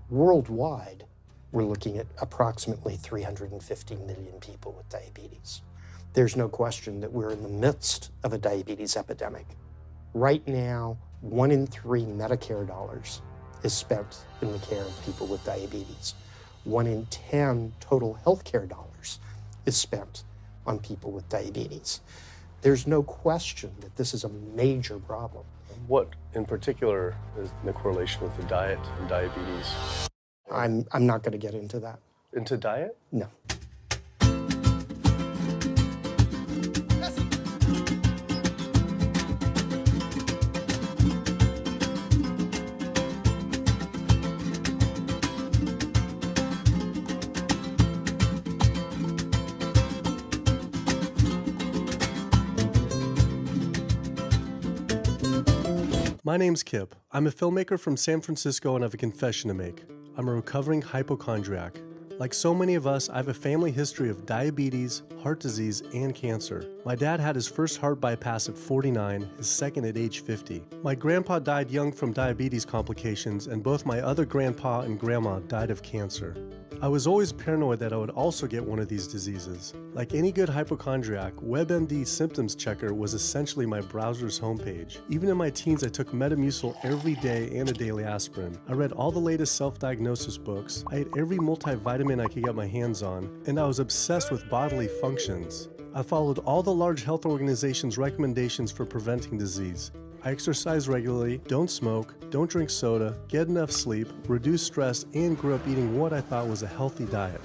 Worldwide, we're looking at approximately 350 million people with diabetes. There's no question that we're in the midst of a diabetes epidemic. Right now, 1 in 3 Medicare dollars is spent in the care of people with diabetes. 1 in 10 total healthcare dollars is spent on people with diabetes. There's no question that this is a major problem. What in particular is the correlation with the diet and diabetes? I'm not going to get into that. Into diet? No. My name's Kip. I'm a filmmaker from San Francisco and I have a confession to make. I'm a recovering hypochondriac. Like so many of us, I have a family history of diabetes, heart disease, and cancer. My dad had his first heart bypass at 49, his second at age 50. My grandpa died young from diabetes complications, and both my other grandpa and grandma died of cancer. I was always paranoid that I would also get one of these diseases. Like any good hypochondriac, WebMD Symptoms Checker was essentially my browser's homepage. Even in my teens, I took Metamucil every day and a daily aspirin. I read all the latest self-diagnosis books, I ate every multivitamin I could get my hands on, and I was obsessed with bodily functions. I followed all the large health organizations' recommendations for preventing disease. I exercise regularly, don't smoke, don't drink soda, get enough sleep, reduce stress, and grew up eating what I thought was a healthy diet.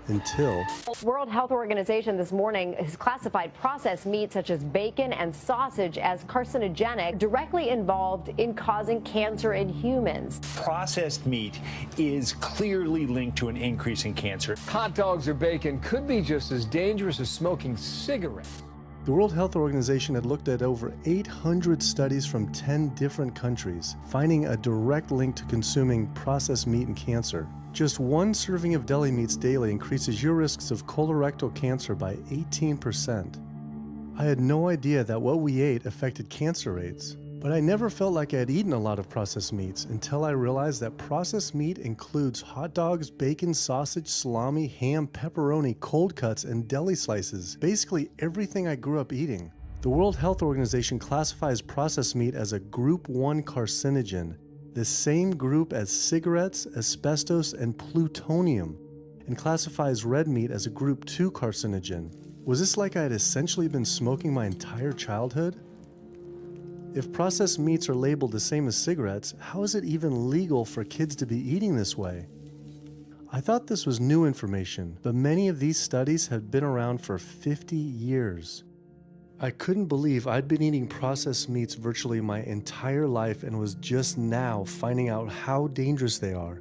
Until... World Health Organization this morning has classified processed meat such as bacon and sausage as carcinogenic, directly involved in causing cancer in humans. Processed meat is clearly linked to an increase in cancer. Hot dogs or bacon could be just as dangerous as smoking cigarettes. The World Health Organization had looked at over 800 studies from 10 different countries, finding a direct link to consuming processed meat and cancer. Just 1 serving of deli meats daily increases your risks of colorectal cancer by 18%. I had no idea that what we ate affected cancer rates, but I never felt like I had eaten a lot of processed meats until I realized that processed meat includes hot dogs, bacon, sausage, salami, ham, pepperoni, cold cuts, and deli slices, basically everything I grew up eating. The World Health Organization classifies processed meat as a Group 1 carcinogen, the same group as cigarettes, asbestos, and plutonium, and classifies red meat as a Group 2 carcinogen. Was this like I had essentially been smoking my entire childhood? If processed meats are labeled the same as cigarettes, how is it even legal for kids to be eating this way? I thought this was new information, but many of these studies have been around for 50 years. I couldn't believe I'd been eating processed meats virtually my entire life and was just now finding out how dangerous they are.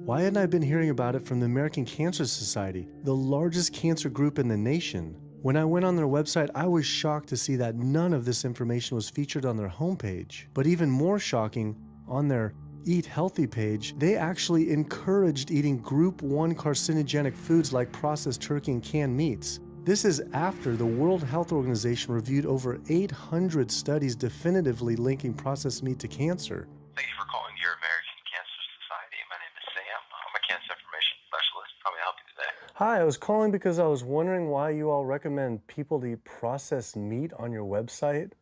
Why hadn't I been hearing about it from the American Cancer Society, the largest cancer group in the nation? When I went on their website, I was shocked to see that none of this information was featured on their homepage. But even more shocking, on their Eat Healthy page, they actually encouraged eating Group 1 carcinogenic foods like processed turkey and canned meats. This is after the World Health Organization reviewed over 800 studies definitively linking processed meat to cancer. Thank you for calling your American Cancer Society. My name is Sam. I'm a cancer information specialist. How may I help you today? Hi, I was calling because I was wondering why you all recommend people to eat processed meat on your website,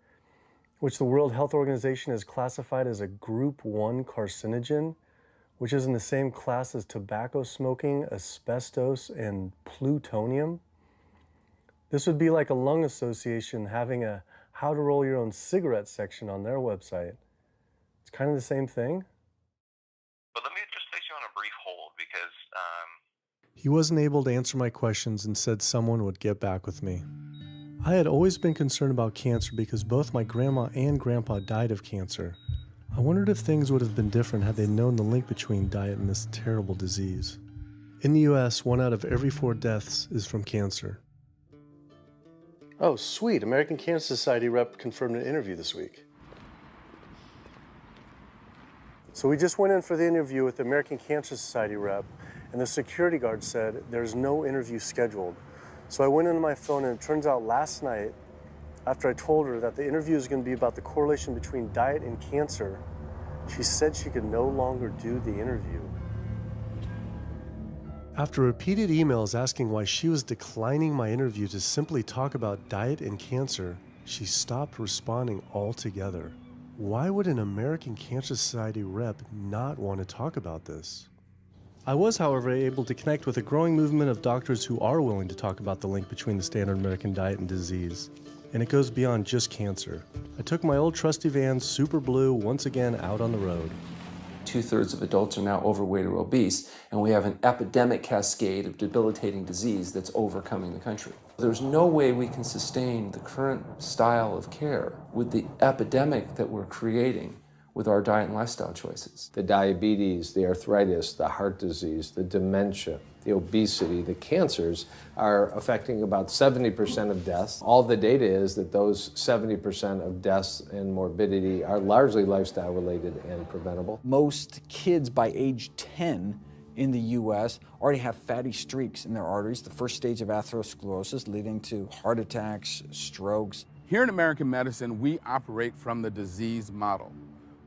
which the World Health Organization has classified as a Group 1 carcinogen, which is in the same class as tobacco smoking, asbestos, and plutonium. This would be like a lung association having a how to roll your own cigarette section on their website. It's kind of the same thing. But let me just place you on a brief hold because He wasn't able to answer my questions and said someone would get back with me. I had always been concerned about cancer because both my grandma and grandpa died of cancer. I wondered if things would have been different had they known the link between diet and this terrible disease. In the US, 1 out of every 4 deaths is from cancer. Oh, sweet. American Cancer Society rep confirmed an interview this week. So we just went in for the interview with the American Cancer Society rep, and the security guard said there's no interview scheduled. So I went into my phone, and it turns out last night, after I told her that the interview is going to be about the correlation between diet and cancer, she said she could no longer do the interview. After repeated emails asking why she was declining my interview to simply talk about diet and cancer, she stopped responding altogether. Why would an American Cancer Society rep not want to talk about this? I was, however, able to connect with a growing movement of doctors who are willing to talk about the link between the standard American diet and disease. And it goes beyond just cancer. I took my old trusty van, Super Blue, once again out on the road. 2/3 of adults are now overweight or obese, and we have an epidemic cascade of debilitating disease that's overcoming the country. There's no way we can sustain the current style of care with the epidemic that we're creating with our diet and lifestyle choices. The diabetes, the arthritis, the heart disease, the dementia, the obesity, the cancers are affecting about 70% of deaths. All the data is that those 70% of deaths and morbidity are largely lifestyle related and preventable. Most kids by age 10 in the U.S. already have fatty streaks in their arteries, the first stage of atherosclerosis leading to heart attacks, strokes. Here in American medicine, we operate from the disease model.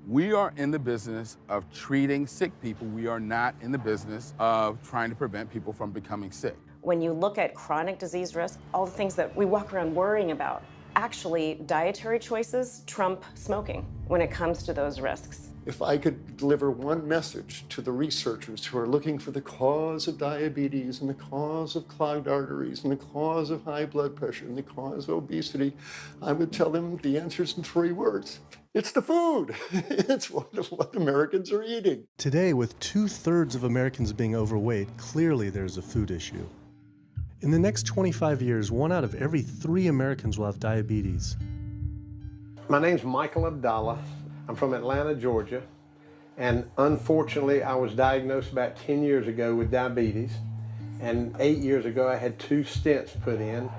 We are in the business of treating sick people. We are not in the business of trying to prevent people from becoming sick. When you look at chronic disease risk, all the things that we walk around worrying about, actually dietary choices trump smoking when it comes to those risks. If I could deliver one message to the researchers who are looking for the cause of diabetes and the cause of clogged arteries and the cause of high blood pressure and the cause of obesity, I would tell them the answer's in 3 words. It's the food. It's what Americans are eating. Today, with 2/3 of Americans being overweight, clearly there's a food issue. In the next 25 years, 1 out of every 3 Americans will have diabetes. My name's Michael Abdallah. I'm from Atlanta, Georgia, and unfortunately I was diagnosed about 10 years ago with diabetes, and 8 years ago I had 2 stents put in.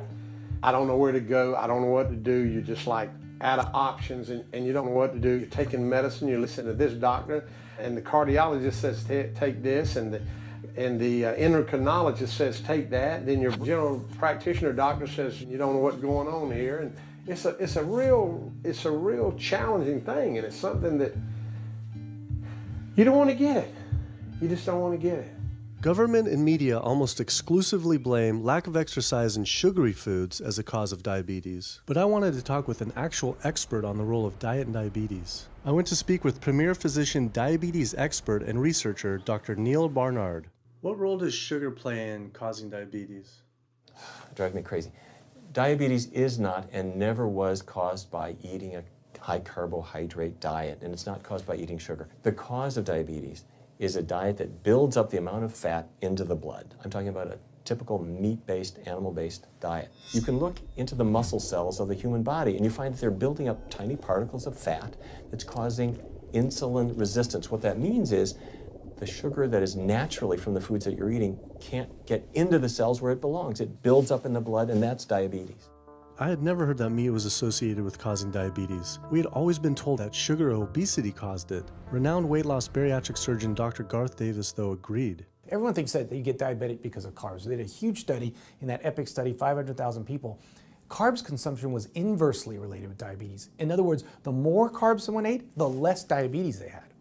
I don't know where to go, I don't know what to do. You're just like out of options and you don't know what to do. You're taking medicine, you listen to this doctor, and the cardiologist says take this, and the endocrinologist says take that. Then your general practitioner doctor says you don't know what's going on here. And it's a real challenging thing, and it's something that you don't want to get it. You just don't want to get it. Government and media almost exclusively blame lack of exercise and sugary foods as a cause of diabetes. But I wanted to talk with an actual expert on the role of diet and diabetes. I went to speak with premier physician, diabetes expert, and researcher, Dr. Neil Barnard. What role does sugar play in causing diabetes? It drives me crazy. Diabetes is not and never was caused by eating a high carbohydrate diet, and it's not caused by eating sugar. The cause of diabetes is a diet that builds up the amount of fat into the blood. I'm talking about a typical meat-based, animal-based diet. You can look into the muscle cells of the human body and you find that they're building up tiny particles of fat that's causing insulin resistance. What that means is the sugar that is naturally from the foods that you're eating can't get into the cells where it belongs. It builds up in the blood, and that's diabetes. I had never heard that meat was associated with causing diabetes. We had always been told that sugar or obesity caused it. Renowned weight loss bariatric surgeon Dr. Garth Davis, though, agreed. Everyone thinks that you get diabetic because of carbs. They did a huge study in that EPIC study, 500,000 people. Carbs consumption was inversely related with diabetes. In other words, the more carbs someone ate, the less diabetes they had.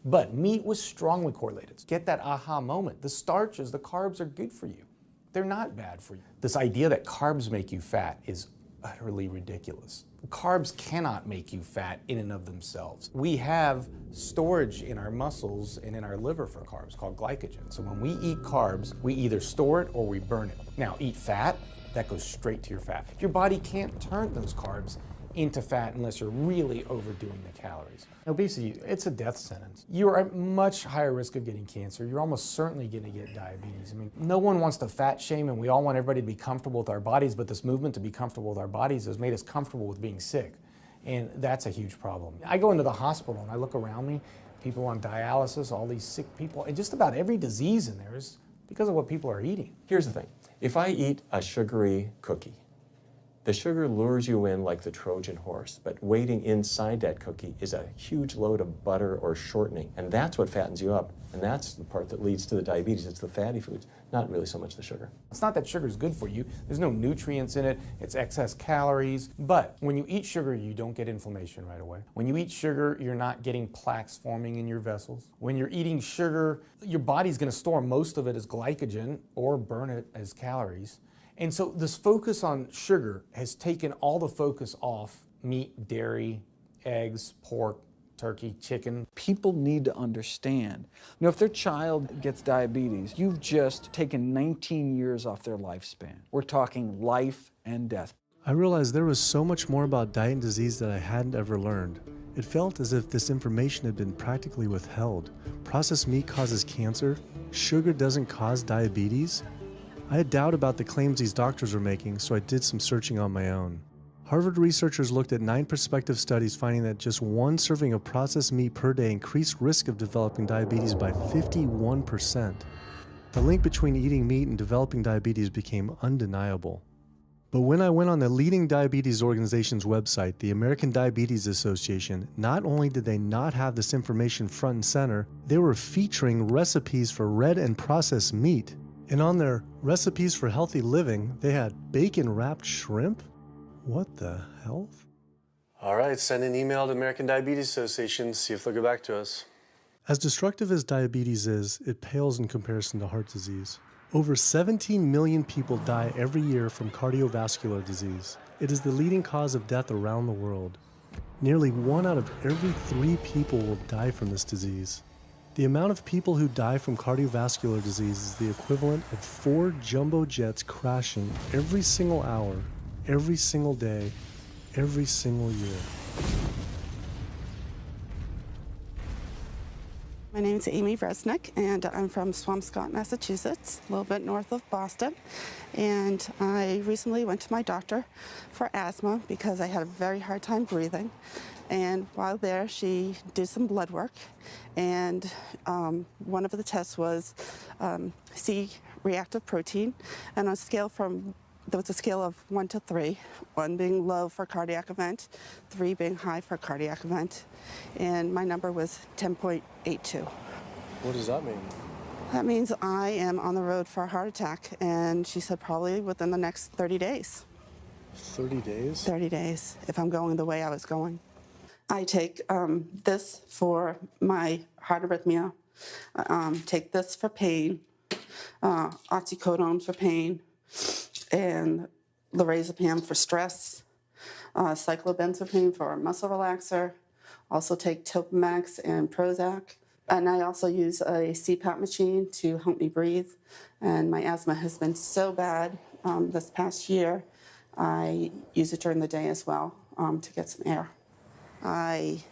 But meat was strongly correlated. Get that aha moment. The starches, the carbs are good for you. They're not bad for you. This idea that carbs make you fat is utterly ridiculous. Carbs cannot make you fat in and of themselves. We have storage in our muscles and in our liver for carbs called glycogen. So when we eat carbs, we either store it or we burn it. Now, eat fat, that goes straight to your fat. Your body can't turn those carbs into fat unless you're really overdoing the calories. Obesity, it's a death sentence. You're at much higher risk of getting cancer. You're almost certainly going to get diabetes. I mean, no one wants to fat shame, and we all want everybody to be comfortable with our bodies, but this movement to be comfortable with our bodies has made us comfortable with being sick, and that's a huge problem. I go into the hospital and I look around me, people on dialysis, all these sick people, and just about every disease in there is because of what people are eating. Here's the thing. If I eat a sugary cookie, The sugar lures you in like the Trojan horse, but waiting inside that cookie is a huge load of butter or shortening, and that's what fattens you up, and that's the part that leads to the diabetes. It's the fatty foods, not really so much the sugar. It's not that sugar is good for you. There's no nutrients in it. It's excess calories. But when you eat sugar, you don't get inflammation right away. When you eat sugar, you're not getting plaques forming in your vessels. When you're eating sugar, your body's going to store most of it as glycogen or burn it as calories. And so this focus on sugar has taken all the focus off meat, dairy, eggs, pork, turkey, chicken. People need to understand, if their child gets diabetes, you've just taken 19 years off their lifespan. We're talking life and death. I realized there was so much more about diet and disease that I hadn't ever learned. It felt as if this information had been practically withheld. Processed meat causes cancer. Sugar doesn't cause diabetes. I had doubt about the claims these doctors were making, so I did some searching on my own. Harvard researchers looked at 9 prospective studies finding that just one serving of processed meat per day increased risk of developing diabetes by 51%. The link between eating meat and developing diabetes became undeniable. But when I went on the leading diabetes organization's website, the American Diabetes Association, not only did they not have this information front and center, they were featuring recipes for red and processed meat. And on their recipes for healthy living, they had bacon-wrapped shrimp? What the hell? All right, send an email to American Diabetes Association, see if they'll get back to us. As destructive as diabetes is, it pales in comparison to heart disease. Over 17 million people die every year from cardiovascular disease. It is the leading cause of death around the world. Nearly 1 out of every 3 people will die from this disease. The amount of people who die from cardiovascular disease is the equivalent of 4 jumbo jets crashing every single hour, every single day, every single year. My name is Amy Resnick, and I'm from Swampscott, Massachusetts, a little bit north of Boston. And I recently went to my doctor for asthma because I had a very hard time breathing. And while there, she did some blood work, and one of the tests was C-reactive protein, and on a scale there was a scale of 1 to 3, 1 being low for cardiac event, 3 being high for cardiac event, and my number was 10.82. What does that mean? That means I am on the road for a heart attack, and she said probably within the next 30 days. 30 days? 30 days, if I'm going the way I was going. I take this for my heart arrhythmia, take this for pain, oxycodone for pain, and lorazepam for stress, cyclobenzaprine for a muscle relaxer. Also take Topamax and Prozac. And I also use a CPAP machine to help me breathe. And my asthma has been so bad this past year, I use it during the day as well to get some air. I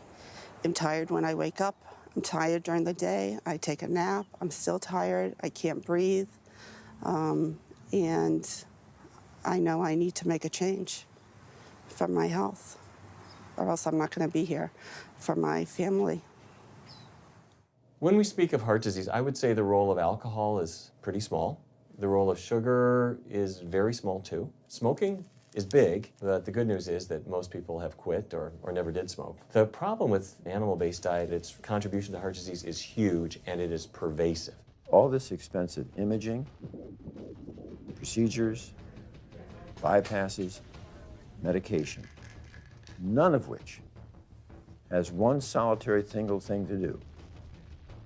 am tired when I wake up. I'm tired during the day. I take a nap. I'm still tired. I can't breathe. And I know I need to make a change for my health, or else I'm not going to be here for my family. When we speak of heart disease, I would say the role of alcohol is pretty small. The role of sugar is very small too. Smoking is big, but the good news is that most people have quit or never did smoke. The problem with animal-based diet, its contribution to heart disease is huge and it is pervasive. All this expensive imaging, procedures, bypasses, medication, none of which has one solitary single thing to do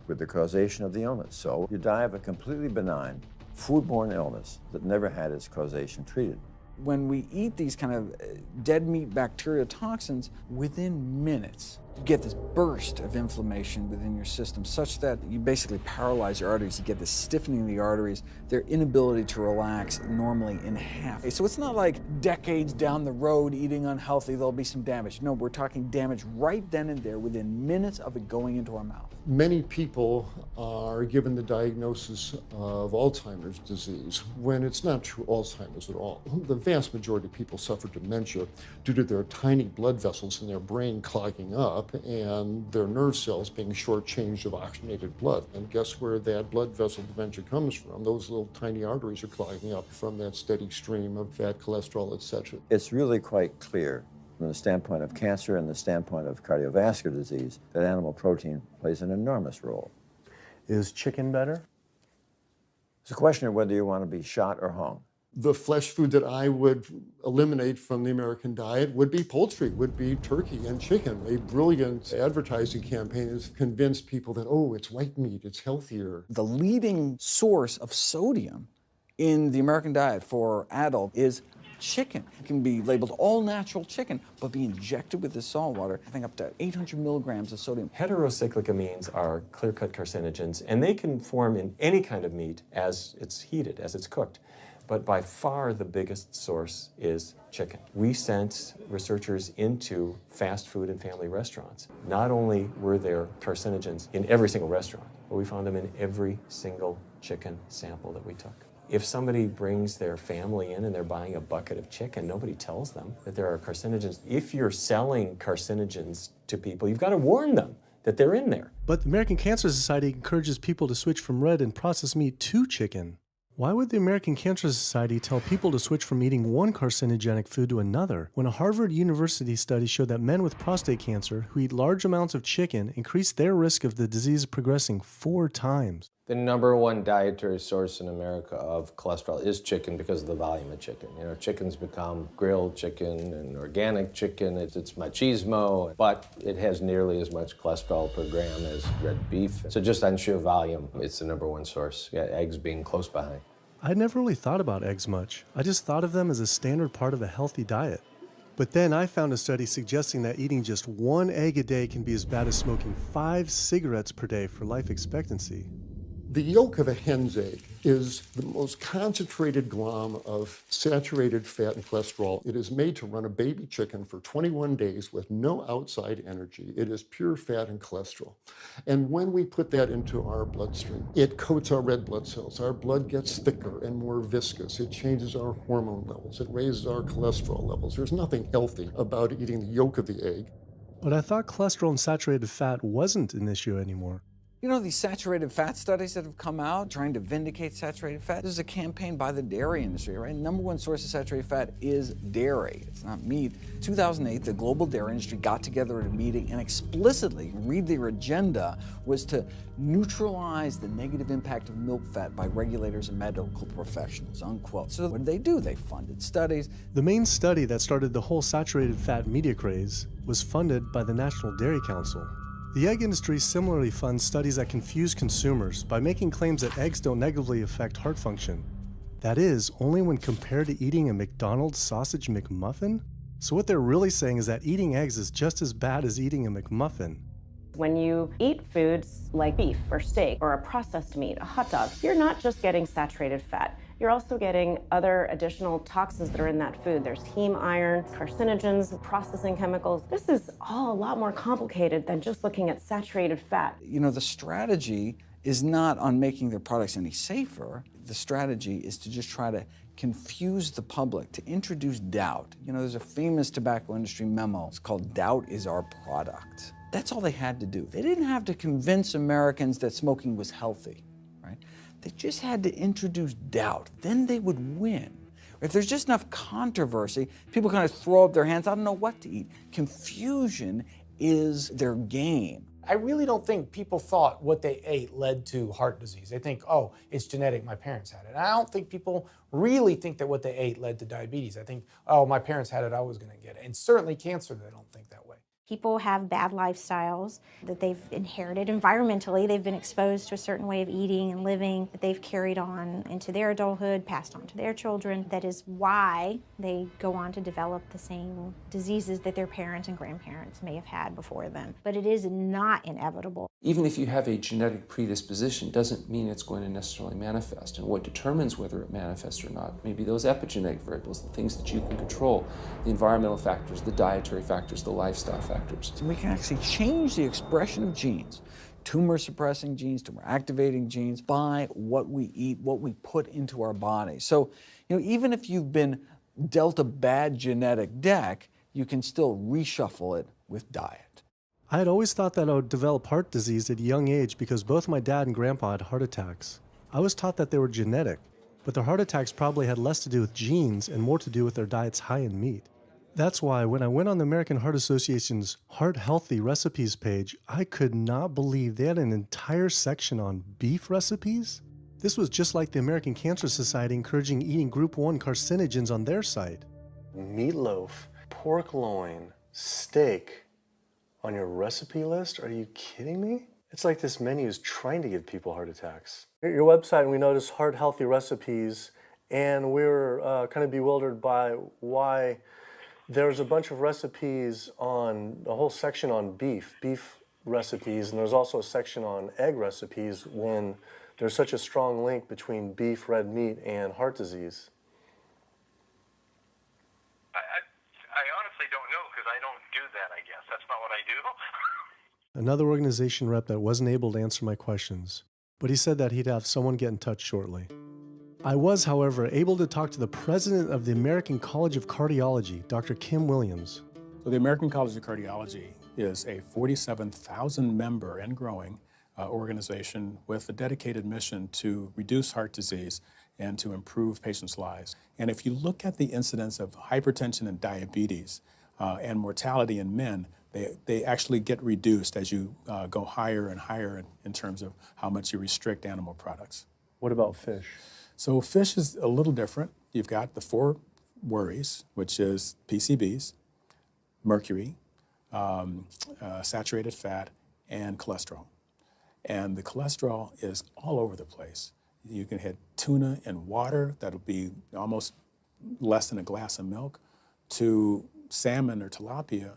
with the causation of the illness. So you die of a completely benign foodborne illness that never had its causation treated. When we eat these kind of dead meat bacteria toxins, within minutes, you get this burst of inflammation within your system such that you basically paralyze your arteries. You get this stiffening of the arteries, their inability to relax normally in half. So it's not like decades down the road eating unhealthy, there'll be some damage. No, we're talking damage right then and there within minutes of it going into our mouth. Many people are given the diagnosis of Alzheimer's disease when it's not true Alzheimer's at all. The vast majority of people suffer dementia due to their tiny blood vessels in their brain clogging up. up and their nerve cells being shortchanged of oxygenated blood. And guess where that blood vessel dementia comes from? Those little tiny arteries are clogging up from that steady stream of fat, cholesterol, etc. It's really quite clear from the standpoint of cancer and the standpoint of cardiovascular disease that animal protein plays an enormous role. Is chicken better? It's a question of whether you want to be shot or hung. The flesh food that I would eliminate from the American diet would be poultry, would be turkey and chicken. A brilliant advertising campaign has convinced people that, oh, it's white meat, it's healthier. The leading source of sodium in the American diet for adult is chicken. It can be labeled all natural chicken, but be injected with the salt water, having up to 800 milligrams of sodium. Heterocyclic amines are clear-cut carcinogens, and they can form in any kind of meat as it's heated, as it's cooked. But by far the biggest source is chicken. We sent researchers into fast food and family restaurants. Not only were there carcinogens in every single restaurant, but we found them in every single chicken sample that we took. If somebody brings their family in and they're buying a bucket of chicken, nobody tells them that there are carcinogens. If you're selling carcinogens to people, you've got to warn them that they're in there. But the American Cancer Society encourages people to switch from red and processed meat to chicken. Why would the American Cancer Society tell people to switch from eating one carcinogenic food to another when a Harvard University study showed that men with prostate cancer who eat large amounts of chicken increased their risk of the disease progressing 4 times? The number one dietary source in America of cholesterol is chicken because of the volume of chicken. You know, chicken's become grilled chicken and organic chicken. It's machismo, but it has nearly as much cholesterol per gram as red beef. So just on sheer volume, it's the number one source. Yeah, eggs being close behind. I'd never really thought about eggs much. I just thought of them as a standard part of a healthy diet. But then I found a study suggesting that eating just 1 egg a day can be as bad as smoking 5 cigarettes per day for life expectancy. The yolk of a hen's egg is the most concentrated glom of saturated fat and cholesterol. It is made to run a baby chicken for 21 days with no outside energy. It is pure fat and cholesterol. And when we put that into our bloodstream, it coats our red blood cells. Our blood gets thicker and more viscous. It changes our hormone levels. It raises our cholesterol levels. There's nothing healthy about eating the yolk of the egg. But I thought cholesterol and saturated fat wasn't an issue anymore. You know, these saturated fat studies that have come out trying to vindicate saturated fat, this is a campaign by the dairy industry, right? Number one source of saturated fat is dairy. It's not meat. 2008, the global dairy industry got together at a meeting and explicitly, read their agenda, was to neutralize the negative impact of milk fat by regulators and medical professionals, unquote. So what did they do? They funded studies. The main study that started the whole saturated fat media craze was funded by the National Dairy Council. The egg industry similarly funds studies that confuse consumers by making claims that eggs don't negatively affect heart function. That is, only when compared to eating a McDonald's sausage McMuffin? So what they're really saying is that eating eggs is just as bad as eating a McMuffin. When you eat foods like beef or steak or a processed meat, a hot dog, you're not just getting saturated fat. You're also getting other additional toxins that are in that food. There's heme iron, carcinogens, processing chemicals. This is all a lot more complicated than just looking at saturated fat. You know, the strategy is not on making their products any safer. The strategy is to just try to confuse the public, to introduce doubt. You know, there's a famous tobacco industry memo. It's called "Doubt is Our Product." That's all they had to do. They didn't have to convince Americans that smoking was healthy, right? They just had to introduce doubt. Then they would win. If there's just enough controversy, people kind of throw up their hands, I don't know what to eat. Confusion is their game. I really don't think people thought what they ate led to heart disease. They think, oh, it's genetic, my parents had it. And I don't think people really think that what they ate led to diabetes. I think, oh, my parents had it, I was gonna get it. And certainly cancer, they don't think that way. People have bad lifestyles that they've inherited environmentally. They've been exposed to a certain way of eating and living that they've carried on into their adulthood, passed on to their children. That is why they go on to develop the same diseases that their parents and grandparents may have had before them. But it is not inevitable. Even if you have a genetic predisposition, doesn't mean it's going to necessarily manifest. And what determines whether it manifests or not may be those epigenetic variables, the things that you can control, the environmental factors, the dietary factors, the lifestyle factors. So we can actually change the expression of genes, tumor-suppressing genes, tumor-activating genes, by what we eat, what we put into our body. So, you know, even if you've been dealt a bad genetic deck, you can still reshuffle it with diet. I had always thought that I would develop heart disease at a young age because both my dad and grandpa had heart attacks. I was taught that they were genetic, but their heart attacks probably had less to do with genes and more to do with their diets high in meat. That's why when I went on the American Heart Association's Heart Healthy Recipes page, I could not believe they had an entire section on beef recipes. This was just like the American Cancer Society encouraging eating Group 1 carcinogens on their site. Meatloaf, pork loin, steak on your recipe list? Are you kidding me? It's like this menu is trying to give people heart attacks. At your website, we noticed Heart Healthy Recipes, and we were kind of bewildered by why there's a bunch of recipes on, a whole section on beef recipes, and there's also a section on egg recipes when there's such a strong link between beef, red meat, and heart disease. I honestly don't know because I don't do that, I guess. That's not what I do. Another organization rep that wasn't able to answer my questions, but he said that he'd have someone get in touch shortly. I was, however, able to talk to the president of the American College of Cardiology, Dr. Kim Williams. So the American College of Cardiology is a 47,000 member and growing organization with a dedicated mission to reduce heart disease and to improve patients' lives. And if you look at the incidence of hypertension and diabetes and mortality in men, they actually get reduced as you go higher and higher in terms of how much you restrict animal products. What about fish? So fish is a little different. You've got the 4 worries, which is PCBs, mercury, saturated fat, and cholesterol. And the cholesterol is all over the place. You can hit tuna in water, that'll be almost less than a glass of milk, to salmon or tilapia,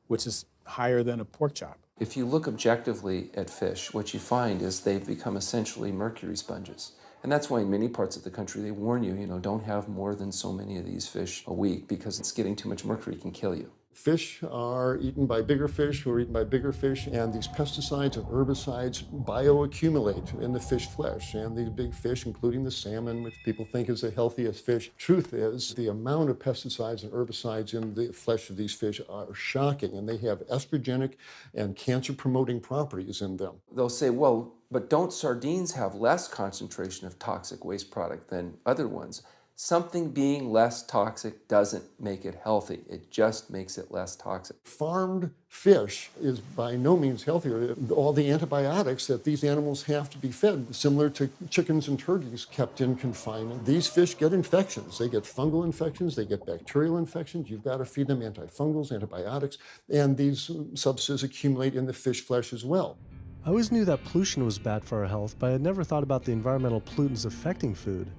which is higher than a pork chop. If you look objectively at fish, what you find is they've become essentially mercury sponges. And that's why in many parts of the country they warn you, don't have more than so many of these fish a week because it's getting too much mercury can kill you. Fish are eaten by bigger fish who are eaten by bigger fish, and these pesticides and herbicides bioaccumulate in the fish flesh. And these big fish, including the salmon, which people think is the healthiest fish, truth is the amount of pesticides and herbicides in the flesh of these fish are shocking, and they have estrogenic and cancer-promoting properties in them. They'll say, well, but don't sardines have less concentration of toxic waste product than other ones? Something being less toxic doesn't make it healthy. It just makes it less toxic. Farmed fish is by no means healthier. All the antibiotics that these animals have to be fed, similar to chickens and turkeys kept in confinement. These fish get infections. They get fungal infections, they get bacterial infections. You've got to feed them antifungals, antibiotics, and these substances accumulate in the fish flesh as well. I always knew that pollution was bad for our health, but I had never thought about the environmental pollutants affecting food.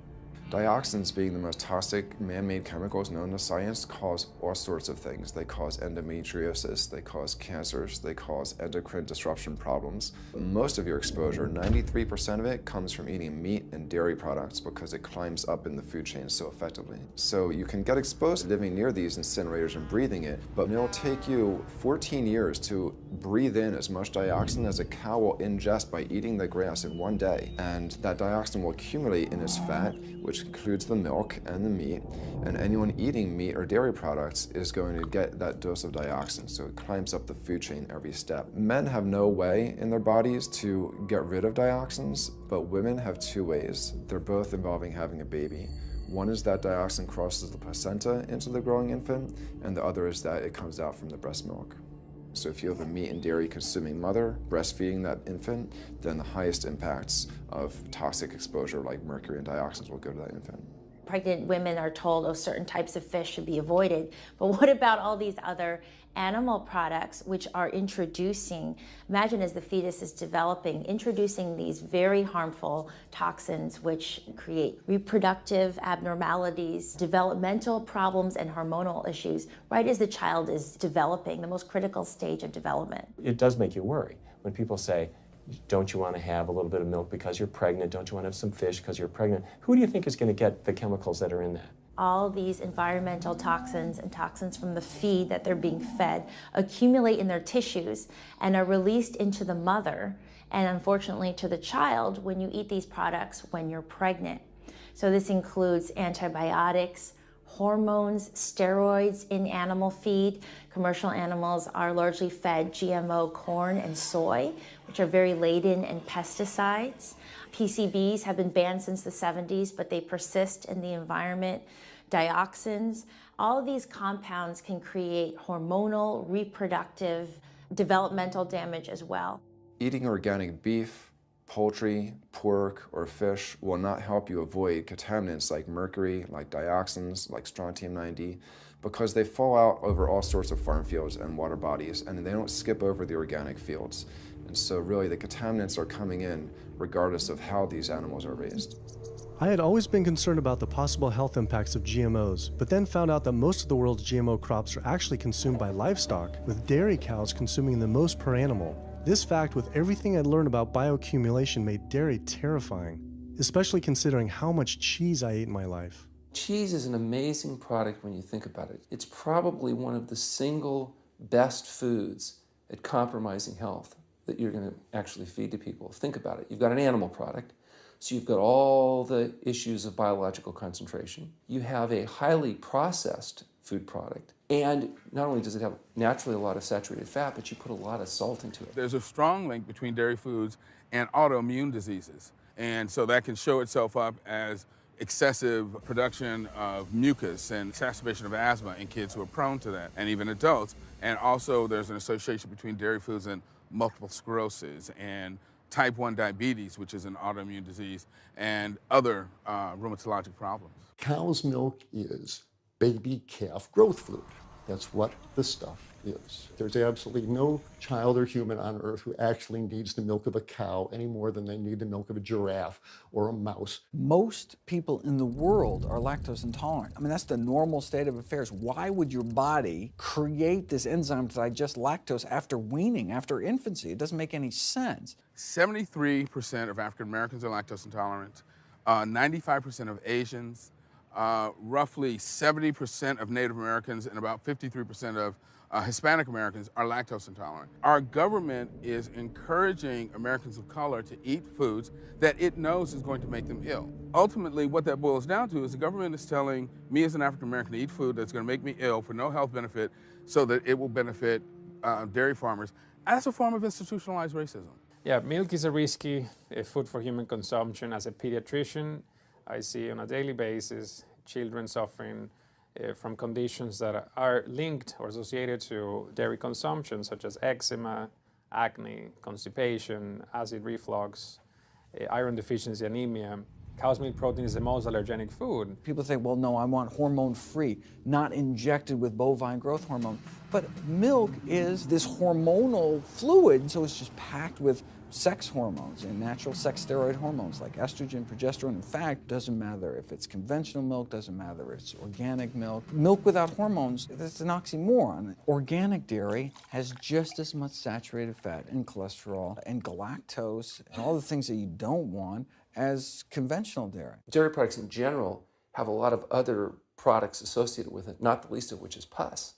Dioxins, being the most toxic man-made chemicals known to science, cause all sorts of things. They cause endometriosis, they cause cancers, they cause endocrine disruption problems. Most of your exposure, 93% of it, comes from eating meat and dairy products because it climbs up in the food chain so effectively. So you can get exposed to living near these incinerators and breathing it, but it'll take you 14 years to breathe in as much dioxin as a cow will ingest by eating the grass in one day. And that dioxin will accumulate in its fat, which includes the milk and the meat, and anyone eating meat or dairy products is going to get that dose of dioxin, so it climbs up the food chain every step. Men have no way in their bodies to get rid of dioxins, but women have 2 ways. They're both involving having a baby. One is that dioxin crosses the placenta into the growing infant, and the other is that it comes out from the breast milk. So if you have a meat and dairy consuming mother breastfeeding that infant, then the highest impacts of toxic exposure like mercury and dioxins will go to that infant. Pregnant women are told, certain types of fish should be avoided. But what about all these other animal products which are introducing, imagine as the fetus is developing, introducing these very harmful toxins which create reproductive abnormalities, developmental problems, and hormonal issues right as the child is developing, the most critical stage of development. It does make you worry when people say, don't you want to have a little bit of milk because you're pregnant? Don't you want to have some fish because you're pregnant? Who do you think is going to get the chemicals that are in that? All these environmental toxins and toxins from the feed that they're being fed accumulate in their tissues and are released into the mother and unfortunately to the child when you eat these products when you're pregnant. So this includes antibiotics, hormones, steroids in animal feed. Commercial animals are largely fed GMO corn and soy, which are very laden in pesticides. PCBs have been banned since the 70s, but they persist in the environment. Dioxins, all of these compounds can create hormonal, reproductive, developmental damage as well. Eating organic beef, poultry, pork, or fish will not help you avoid contaminants like mercury, like dioxins, like strontium-90, because they fall out over all sorts of farm fields and water bodies, and they don't skip over the organic fields. And so really the contaminants are coming in regardless of how these animals are raised. I had always been concerned about the possible health impacts of GMOs, but then found out that most of the world's GMO crops are actually consumed by livestock, with dairy cows consuming the most per animal. This fact, with everything I'd learned about bioaccumulation, made dairy terrifying, especially considering how much cheese I ate in my life. Cheese is an amazing product when you think about it. It's probably one of the single best foods at compromising health that you're going to actually feed to people. Think about it. You've got an animal product, so you've got all the issues of biological concentration. You have a highly processed food product, and not only does it have naturally a lot of saturated fat, but you put a lot of salt into it. There's a strong link between dairy foods and autoimmune diseases, and so that can show itself up as excessive production of mucus and exacerbation of asthma in kids who are prone to that, and even adults. And also there's an association between dairy foods and multiple sclerosis and type 1 diabetes, which is an autoimmune disease, and other rheumatologic problems. Cow's milk is baby calf growth fluid. That's what the stuff is. There's absolutely no child or human on earth who actually needs the milk of a cow any more than they need the milk of a giraffe or a mouse. Most people in the world are lactose intolerant. I mean, that's the normal state of affairs. Why would your body create this enzyme to digest lactose after weaning, after infancy? It doesn't make any sense. 73% of African Americans are lactose intolerant, 95% of Asians, roughly 70% of Native Americans, and about 53% of Hispanic Americans are lactose intolerant. Our government is encouraging Americans of color to eat foods that it knows is going to make them ill. Ultimately, what that boils down to is the government is telling me as an African American to eat food that's going to make me ill for no health benefit so that it will benefit dairy farmers. That's a form of institutionalized racism. Yeah, milk is a risky food for human consumption. As a pediatrician, I see on a daily basis children suffering from conditions that are linked or associated to dairy consumption, such as eczema, acne, constipation, acid reflux, iron deficiency, anemia. Cow's milk protein is the most allergenic food. People think, well, no, I want hormone-free, not injected with bovine growth hormone. But milk is this hormonal fluid, so it's just packed with sex hormones and natural sex steroid hormones like estrogen, progesterone. In fact, doesn't matter if it's conventional milk, doesn't matter if it's organic milk. Milk without hormones, that's an oxymoron. Organic dairy has just as much saturated fat and cholesterol and galactose and all the things that you don't want as conventional dairy. Dairy products in general have a lot of other products associated with it, not the least of which is pus.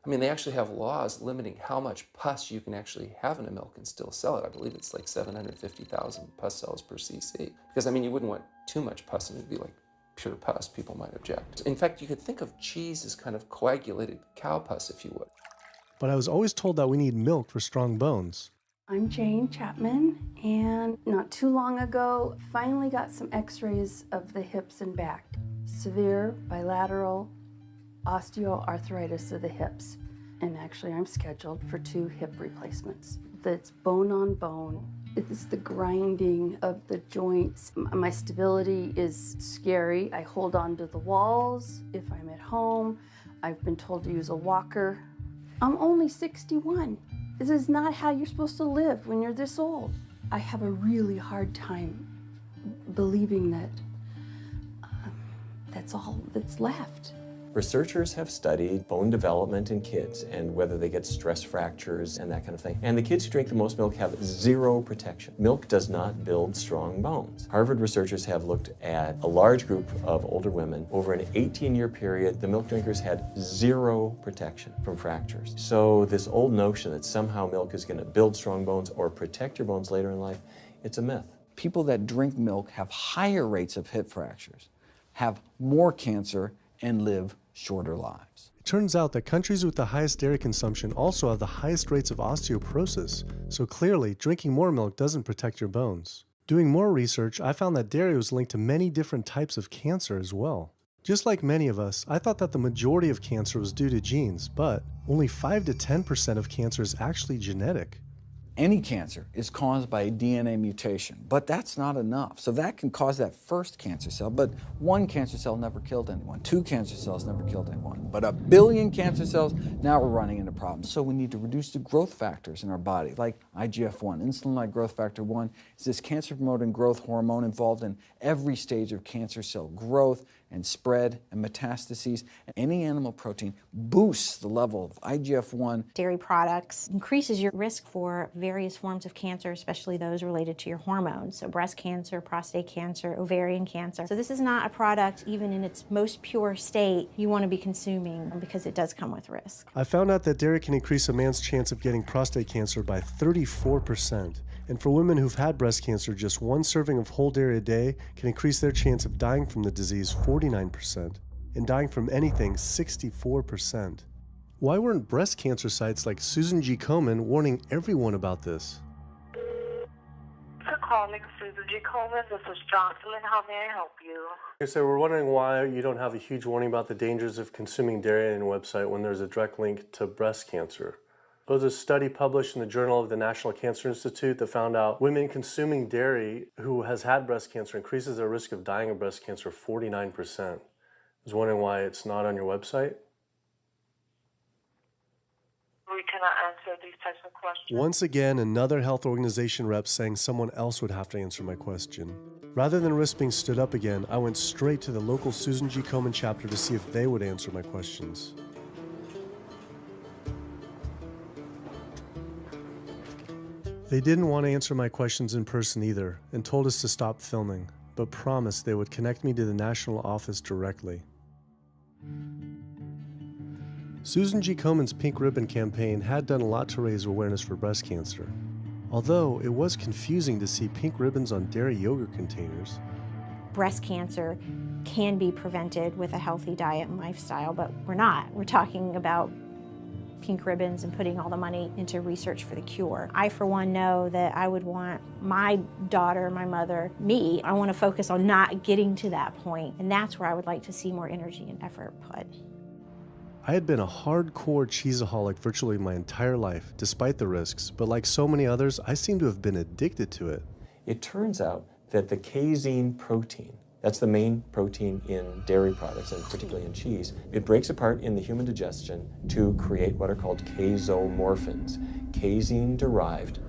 I mean, they actually have laws limiting how much pus you can actually have in a milk and still sell it. I believe it's like 750,000 pus cells per cc. Because, I mean, you wouldn't want too much pus and it'd be like pure pus. People might object. In fact, you could think of cheese as kind of coagulated cow pus, if you would. But I was always told that we need milk for strong bones. I'm Jane Chapman, and not too long ago, finally got some x-rays of the hips and back. Severe bilateral osteoarthritis of the hips. And actually, I'm scheduled for 2 hip replacements. That's bone on bone. It's the grinding of the joints. My stability is scary. I hold on to the walls if I'm at home. I've been told to use a walker. I'm only 61. This is not how you're supposed to live when you're this old. I have a really hard time believing that that's all that's left. Researchers have studied bone development in kids and whether they get stress fractures and that kind of thing. And the kids who drink the most milk have 0 protection. Milk does not build strong bones. Harvard researchers have looked at a large group of older women. Over an 18-year period, the milk drinkers had 0 protection from fractures. So this old notion that somehow milk is going to build strong bones or protect your bones later in life, it's a myth. People that drink milk have higher rates of hip fractures, have more cancer, and live shorter lives. It turns out that countries with the highest dairy consumption also have the highest rates of osteoporosis, so clearly drinking more milk doesn't protect your bones. Doing more research, I found that dairy was linked to many different types of cancer as well. Just like many of us, I thought that the majority of cancer was due to genes, but only 5 to 10% of cancer is actually genetic. Any cancer is caused by a DNA mutation, but that's not enough. So that can cause that first cancer cell, but one cancer cell never killed anyone. 2 cancer cells never killed anyone. But 1 billion cancer cells, now we're running into problems. So we need to reduce the growth factors in our body, like IGF-1. Insulin-like growth factor 1 is this cancer-promoting growth hormone involved in every stage of cancer cell growth and spread and metastases. Any animal protein boosts the level of IGF-1. Dairy products increases your risk for various forms of cancer, especially those related to your hormones. So breast cancer, prostate cancer, ovarian cancer. So this is not a product, even in its most pure state, you want to be consuming because it does come with risk. I found out that dairy can increase a man's chance of getting prostate cancer by 34%. And for women who've had breast cancer, just 1 serving of whole dairy a day can increase their chance of dying from the disease 49%, and dying from anything 64%. Why weren't breast cancer sites like Susan G. Komen warning everyone about this? For calling Susan G. Komen, this is Jocelyn. How may I help you? Okay, so we're wondering why you don't have a huge warning about the dangers of consuming dairy on your website when there's a direct link to breast cancer. There was a study published in the Journal of the National Cancer Institute that found out women consuming dairy who has had breast cancer increases their risk of dying of breast cancer 49%. I was wondering why it's not on your website. We cannot answer these types of questions. Once again, another health organization rep saying someone else would have to answer my question. Rather than risk being stood up again, I went straight to the local Susan G. Komen chapter to see if they would answer my questions. They didn't want to answer my questions in person either, and told us to stop filming, but promised they would connect me to the national office directly. Susan G. Komen's Pink Ribbon campaign had done a lot to raise awareness for breast cancer, although it was confusing to see pink ribbons on dairy yogurt containers. Breast cancer can be prevented with a healthy diet and lifestyle, but we're not. We're talking about pink ribbons and putting all the money into research for the cure. I, for one, know that I would want my daughter, my mother, me, I want to focus on not getting to that point, and that's where I would like to see more energy and effort put. I had been a hardcore cheeseaholic virtually my entire life, despite the risks, but like so many others, I seem to have been addicted to it. It turns out that the casein protein, that's the main protein in dairy products, and particularly in cheese, it breaks apart in the human digestion to create what are called casomorphins, casein-derived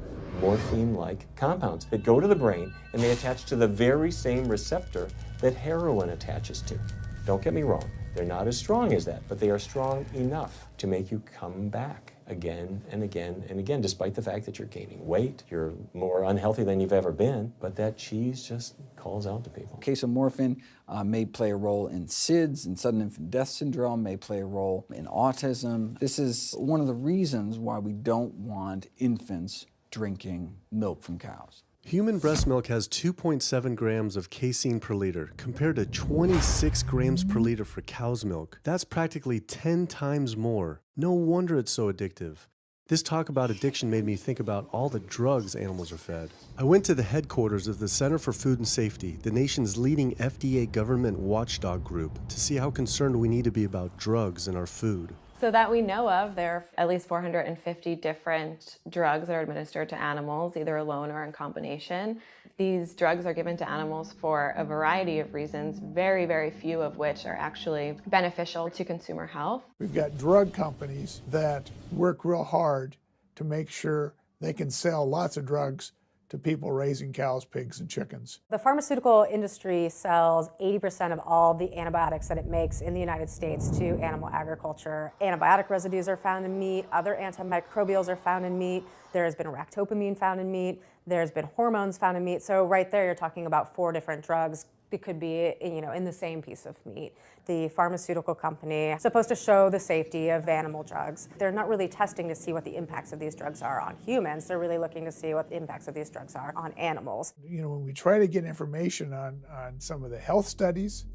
morphine-like compounds that go to the brain and they attach to the very same receptor that heroin attaches to. Don't get me wrong, they're not as strong as that, but they are strong enough to make you come back again and again and again, despite the fact that you're gaining weight, you're more unhealthy than you've ever been, but that cheese just calls out to people. Casomorphin may play a role in SIDS, in sudden infant death syndrome, may play a role in autism. This is one of the reasons why we don't want infants drinking milk from cows. Human breast milk has 2.7 grams of casein per liter, compared to 26 grams per liter for cow's milk. That's practically 10 times more. No wonder it's so addictive. This talk about addiction made me think about all the drugs animals are fed. I went to the headquarters of the Center for Food and Safety, the nation's leading FDA government watchdog group, to see how concerned we need to be about drugs in our food. So that we know of, there are at least 450 different drugs that are administered to animals, either alone or in combination. These drugs are given to animals for a variety of reasons, very, very few of which are actually beneficial to consumer health. We've got drug companies that work real hard to make sure they can sell lots of drugs to people raising cows, pigs, and chickens. The pharmaceutical industry sells 80% of all the antibiotics that it makes in the United States to animal agriculture. Antibiotic residues are found in meat, other antimicrobials are found in meat, there has been ractopamine found in meat, there's been hormones found in meat. So right there you're talking about 4 different drugs. It could be, in the same piece of meat. The pharmaceutical company is supposed to show the safety of animal drugs. They're not really testing to see what the impacts of these drugs are on humans. They're really looking to see what the impacts of these drugs are on animals. When we try to get information on some of the health studies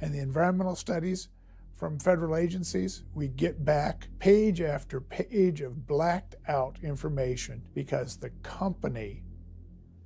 and the environmental studies, from federal agencies, we get back page after page of blacked out information because the company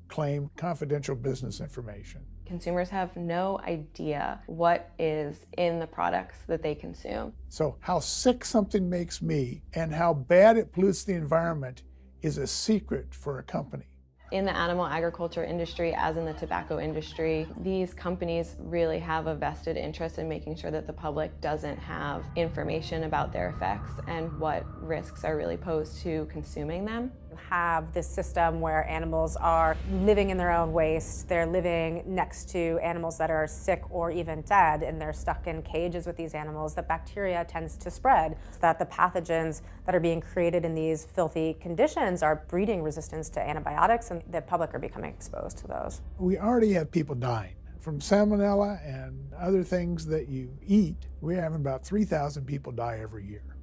claimed confidential business information. Consumers have no idea what is in the products that they consume. So how sick something makes me and how bad it pollutes the environment is a secret for a company. In the animal agriculture industry, as in the tobacco industry, these companies really have a vested interest in making sure that the public doesn't have information about their effects and what risks are really posed to consuming them. You have this system where animals are living in their own waste, they're living next to animals that are sick or even dead, and they're stuck in cages with these animals. The bacteria tends to spread, so that the pathogens that are being created in these filthy conditions are breeding resistance to antibiotics, and the public are becoming exposed to those. We already have people dying from salmonella and other things that you eat. We're having about 3,000 people die every year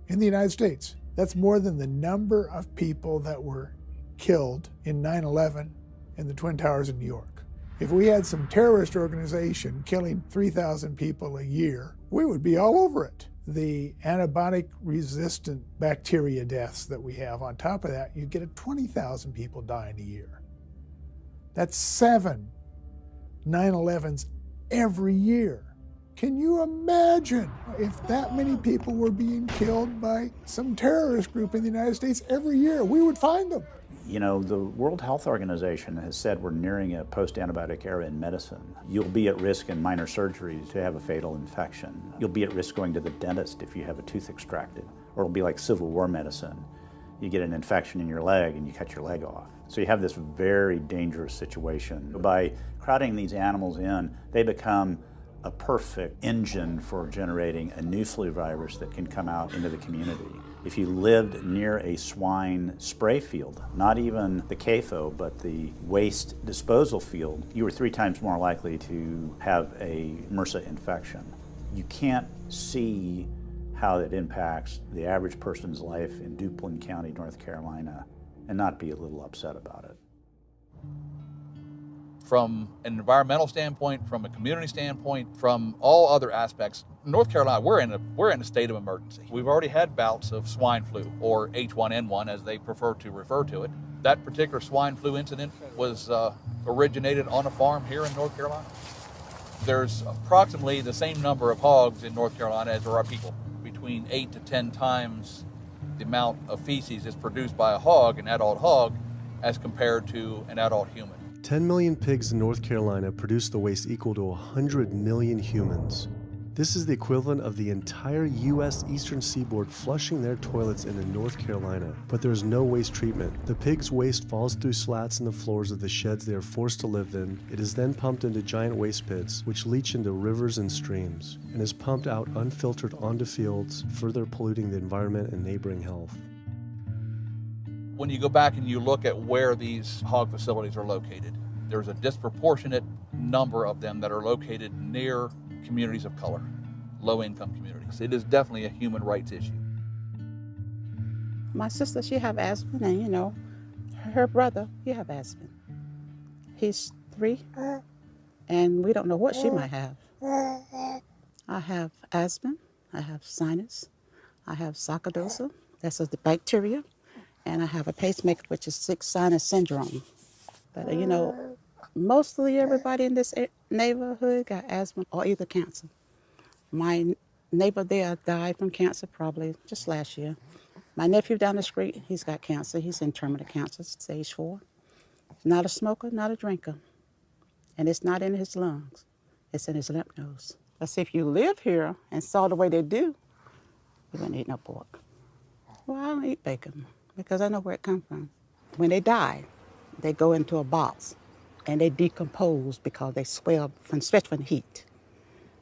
in the United States. That's more than the number of people that were killed in 9/11 in the Twin Towers in New York. If we had some terrorist organization killing 3,000 people a year, we would be all over it. The antibiotic-resistant bacteria deaths that we have, on top of that, you get 20,000 people dying a year. That's 7 9/11s every year. Can you imagine if that many people were being killed by some terrorist group in the United States every year? We would find them. You know, the World Health Organization has said we're nearing a post-antibiotic era in medicine. You'll be at risk in minor surgery to have a fatal infection. You'll be at risk going to the dentist if you have a tooth extracted. Or it'll be like Civil War medicine. You get an infection in your leg and you cut your leg off. So you have this very dangerous situation. By crowding these animals in, they become a perfect engine for generating a new flu virus that can come out into the community. If you lived near a swine spray field, not even the CAFO, but the waste disposal field, you were 3 times more likely to have a MRSA infection. You can't see how it impacts the average person's life in Duplin County, North Carolina, and not be a little upset about it. From an environmental standpoint, from a community standpoint, from all other aspects, North Carolina, we're in a state of emergency. We've already had bouts of swine flu, or H1N1 as they prefer to refer to it. That particular swine flu incident was originated on a farm here in North Carolina. There's approximately the same number of hogs in North Carolina as there are people. Between 8 to 10 times the amount of feces is produced by a hog, an adult hog, as compared to an adult human. 10 million pigs in North Carolina produce the waste equal to 100 million humans. This is the equivalent of the entire U.S. eastern seaboard flushing their toilets into North Carolina. But there is no waste treatment. The pigs' waste falls through slats in the floors of the sheds they are forced to live in. It is then pumped into giant waste pits, which leach into rivers and streams, and is pumped out unfiltered onto fields, further polluting the environment and neighboring health. When you go back and you look at where these hog facilities are located, there's a disproportionate number of them that are located near communities of color, low-income communities. It is definitely a human rights issue. My sister, she have asthma, and you know, her brother, he have asthma. He's 3, and we don't know what she might have. I have asthma, I have sinus, I have sarcoidosis, that's the bacteria, and I have a pacemaker, which is 6 sinus syndrome. But you know, mostly everybody in this neighborhood got asthma or either cancer. My neighbor there died from cancer probably just last year. My nephew down the street, he's got cancer. He's in terminal cancer, stage 4. He's not a smoker, not a drinker. And it's not in his lungs. It's in his lymph nodes. But see, if you live here and saw the way they do, you wouldn't eat no pork. Well, I don't eat bacon because I know where it comes from. When they die, they go into a box and they decompose because they swell, especially from the heat.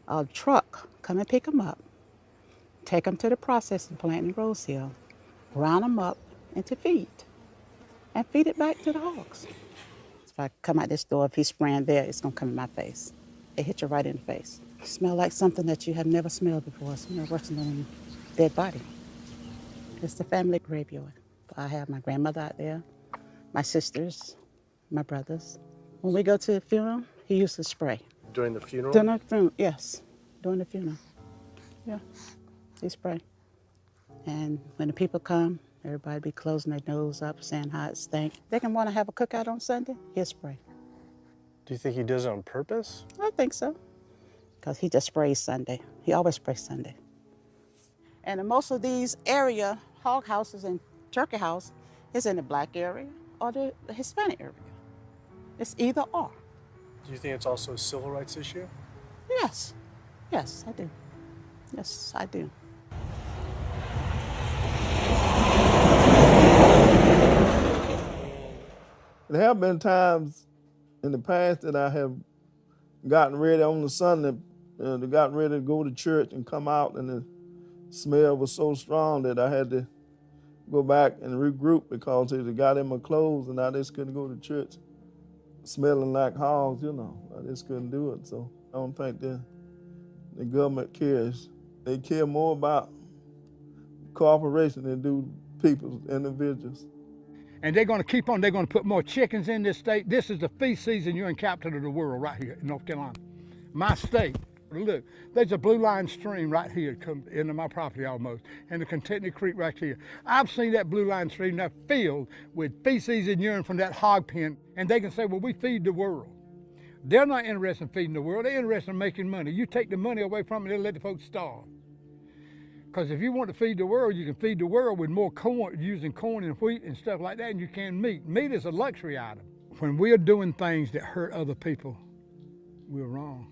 A truck come and pick them up, take them to the processing plant in Rose Hill, round them up into feed, and feed it back to the hogs. If I come out this door, if he's spraying there, it's gonna come in my face. It hit you right in the face. It smells like something that you have never smelled before. It smells worse than a dead body. It's the family graveyard. I have my grandmother out there, my sisters, my brothers. When we go to the funeral, he used to spray. During the funeral? During the funeral, yes, during the funeral. Yeah, he spray. And when the people come, everybody be closing their nose up, saying how it stink. They can want to have a cookout on Sunday, he'll spray. Do you think he does it on purpose? I think so, because he just sprays Sunday. He always sprays Sunday. And in most of these area hog houses and turkey house is in the black area or the Hispanic area. It's either or. Do you think it's also a civil rights issue? Yes, yes, I do. Yes, I do. There have been times in the past that I have gotten ready on the Sunday, gotten ready to go to church and come out, and the smell was so strong that I had to go back and regroup because it got in my clothes and I just couldn't go to church smelling like hogs, you know. I just couldn't do it. So I don't think the government cares. They care more about cooperation than do people, individuals. And they're going to keep on, they're going to put more chickens in this state. This is the feast season. You're in capital of the world right here in North Carolina. My state, look, there's a blue line stream right here come into my property almost, and the Contentney Creek right here. I've seen that blue line stream now filled with feces and urine from that hog pen, and they can say, well, we feed the world. They're not interested in feeding the world. They're interested in making money. You take the money away from them, they'll let the folks starve. Because if you want to feed the world, you can feed the world with more corn, using corn and wheat and stuff like that, and you can meat. Meat is a luxury item. When we are doing things that hurt other people, we're wrong.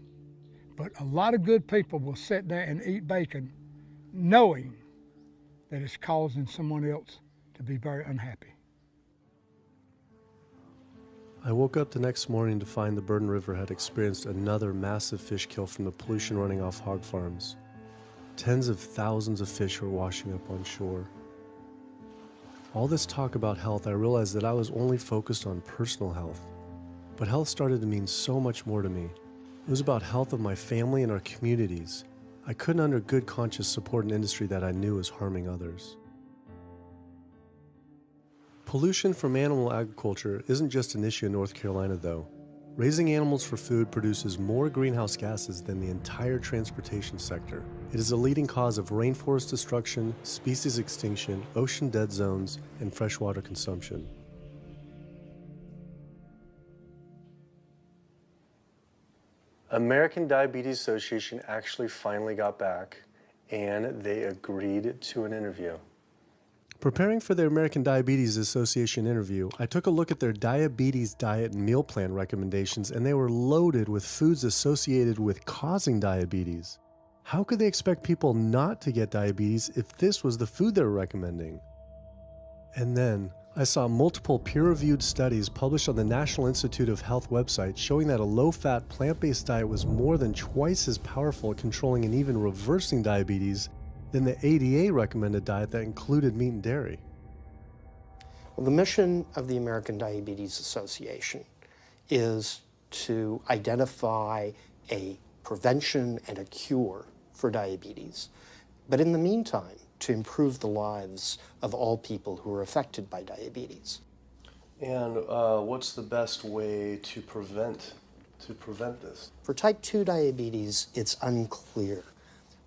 But a lot of good people will sit there and eat bacon knowing that it's causing someone else to be very unhappy. I woke up the next morning to find the Burden River had experienced another massive fish kill from the pollution running off hog farms. Tens of thousands of fish were washing up on shore. All this talk about health, I realized that I was only focused on personal health. But health started to mean so much more to me. It was about health of my family and our communities. I couldn't under good conscience support an industry that I knew was harming others. Pollution from animal agriculture isn't just an issue in North Carolina, though. Raising animals for food produces more greenhouse gases than the entire transportation sector. It is a leading cause of rainforest destruction, species extinction, ocean dead zones, and freshwater consumption. American Diabetes Association actually finally got back, and they agreed to an interview. Preparing for their American Diabetes Association interview, I took a look at their diabetes diet and meal plan recommendations, and they were loaded with foods associated with causing diabetes. How could they expect people not to get diabetes if this was the food they were recommending? And then, I saw multiple peer-reviewed studies published on the National Institute of Health website showing that a low-fat, plant-based diet was more than twice as powerful at controlling and even reversing diabetes than the ADA recommended diet that included meat and dairy. Well, the mission of the American Diabetes Association is to identify a prevention and a cure for diabetes, but in the meantime, to improve the lives of all people who are affected by diabetes. And what's the best way to prevent this? For type 2 diabetes, it's unclear.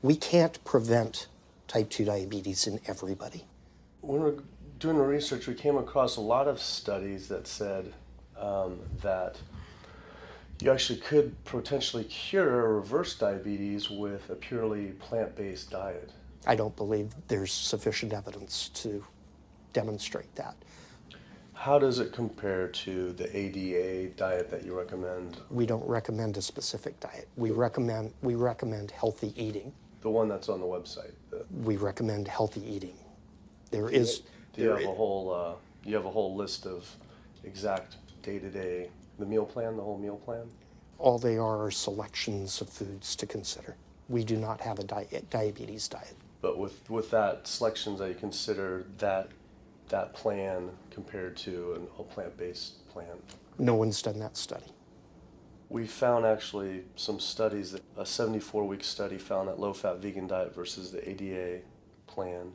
We can't prevent type 2 diabetes in everybody. When we were doing the research, we came across a lot of studies that said that you actually could potentially cure or reverse diabetes with a purely plant-based diet. I don't believe there's sufficient evidence to demonstrate that. How does it compare to the ADA diet that you recommend? We don't recommend a specific diet. We recommend healthy eating. The one that's on the website. We recommend healthy eating. There is. Do you have a whole? You have a whole list of exact day-to-day, the meal plan, the whole meal plan? All they are selections of foods to consider. We do not have a diabetes diet. But with that selections, that you consider that plan compared to a plant-based plan? No one's done that study. We found actually some studies, that a 74-week study found that low-fat vegan diet versus the ADA plan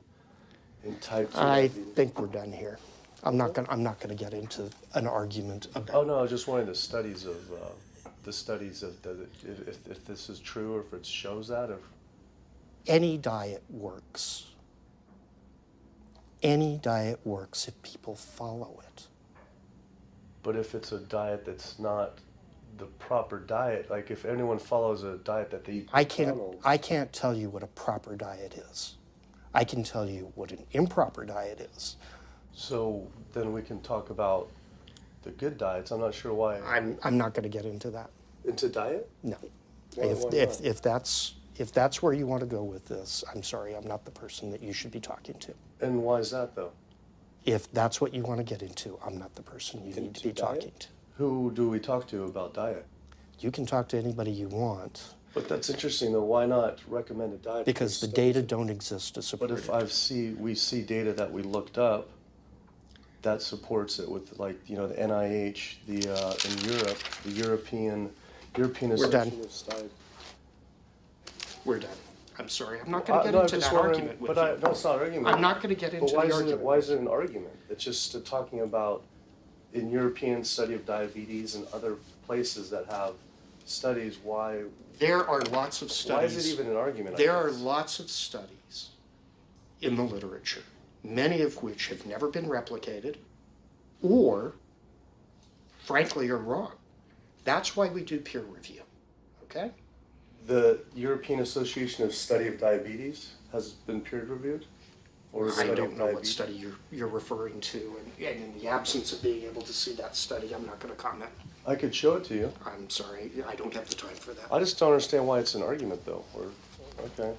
in type 2 I diabetes. think we're done here. I'm not gonna get into an argument about. Oh no, I was just wondering the studies of if this is true or if it shows that. Any diet works. Any diet works if people follow it. But if it's a diet that's not the proper diet, like if anyone follows a diet that they eat I can't tell you what a proper diet is. I can tell you what an improper diet is. So then we can talk about the good diets. I'm not sure why. I'm not going to get into that. Into diet? No. Why If that's where you want to go with this, I'm sorry, I'm not the person that you should be talking to. And why is that though? If that's what you want to get into, I'm not the person you need to be talking to. Who do we talk to about diet? You can talk to anybody you want. But that's interesting though. Why not recommend a diet? Because the data don't exist to support it. But if we see data that we looked up that supports it with, like, you know, the NIH, in Europe, the European Association of Diet. We're done. I'm sorry. I'm not going to get into that argument with you. No, it's not an argument. I'm not going to get into the argument. Why is it an argument? It's just talking about in European study of diabetes and other places that have studies, why... There are lots of studies. Why is it even an argument? There are lots of studies in the literature, many of which have never been replicated or, frankly, are wrong. That's why we do peer review, okay? The European Association of Study of Diabetes has been peer reviewed? Or I don't know what study you're referring to, and in the absence of being able to see that study, I'm not going to comment. I could show it to you. I'm sorry, I don't have the time for that. I just don't understand why it's an argument, though. Okay.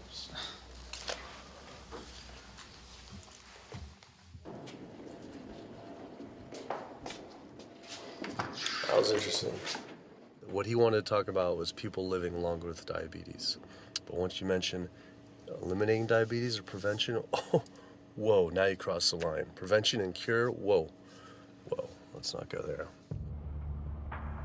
That was interesting. What he wanted to talk about was people living longer with diabetes. But once you mention eliminating diabetes or prevention, oh, whoa, now you cross the line. Prevention and cure, whoa, let's not go there.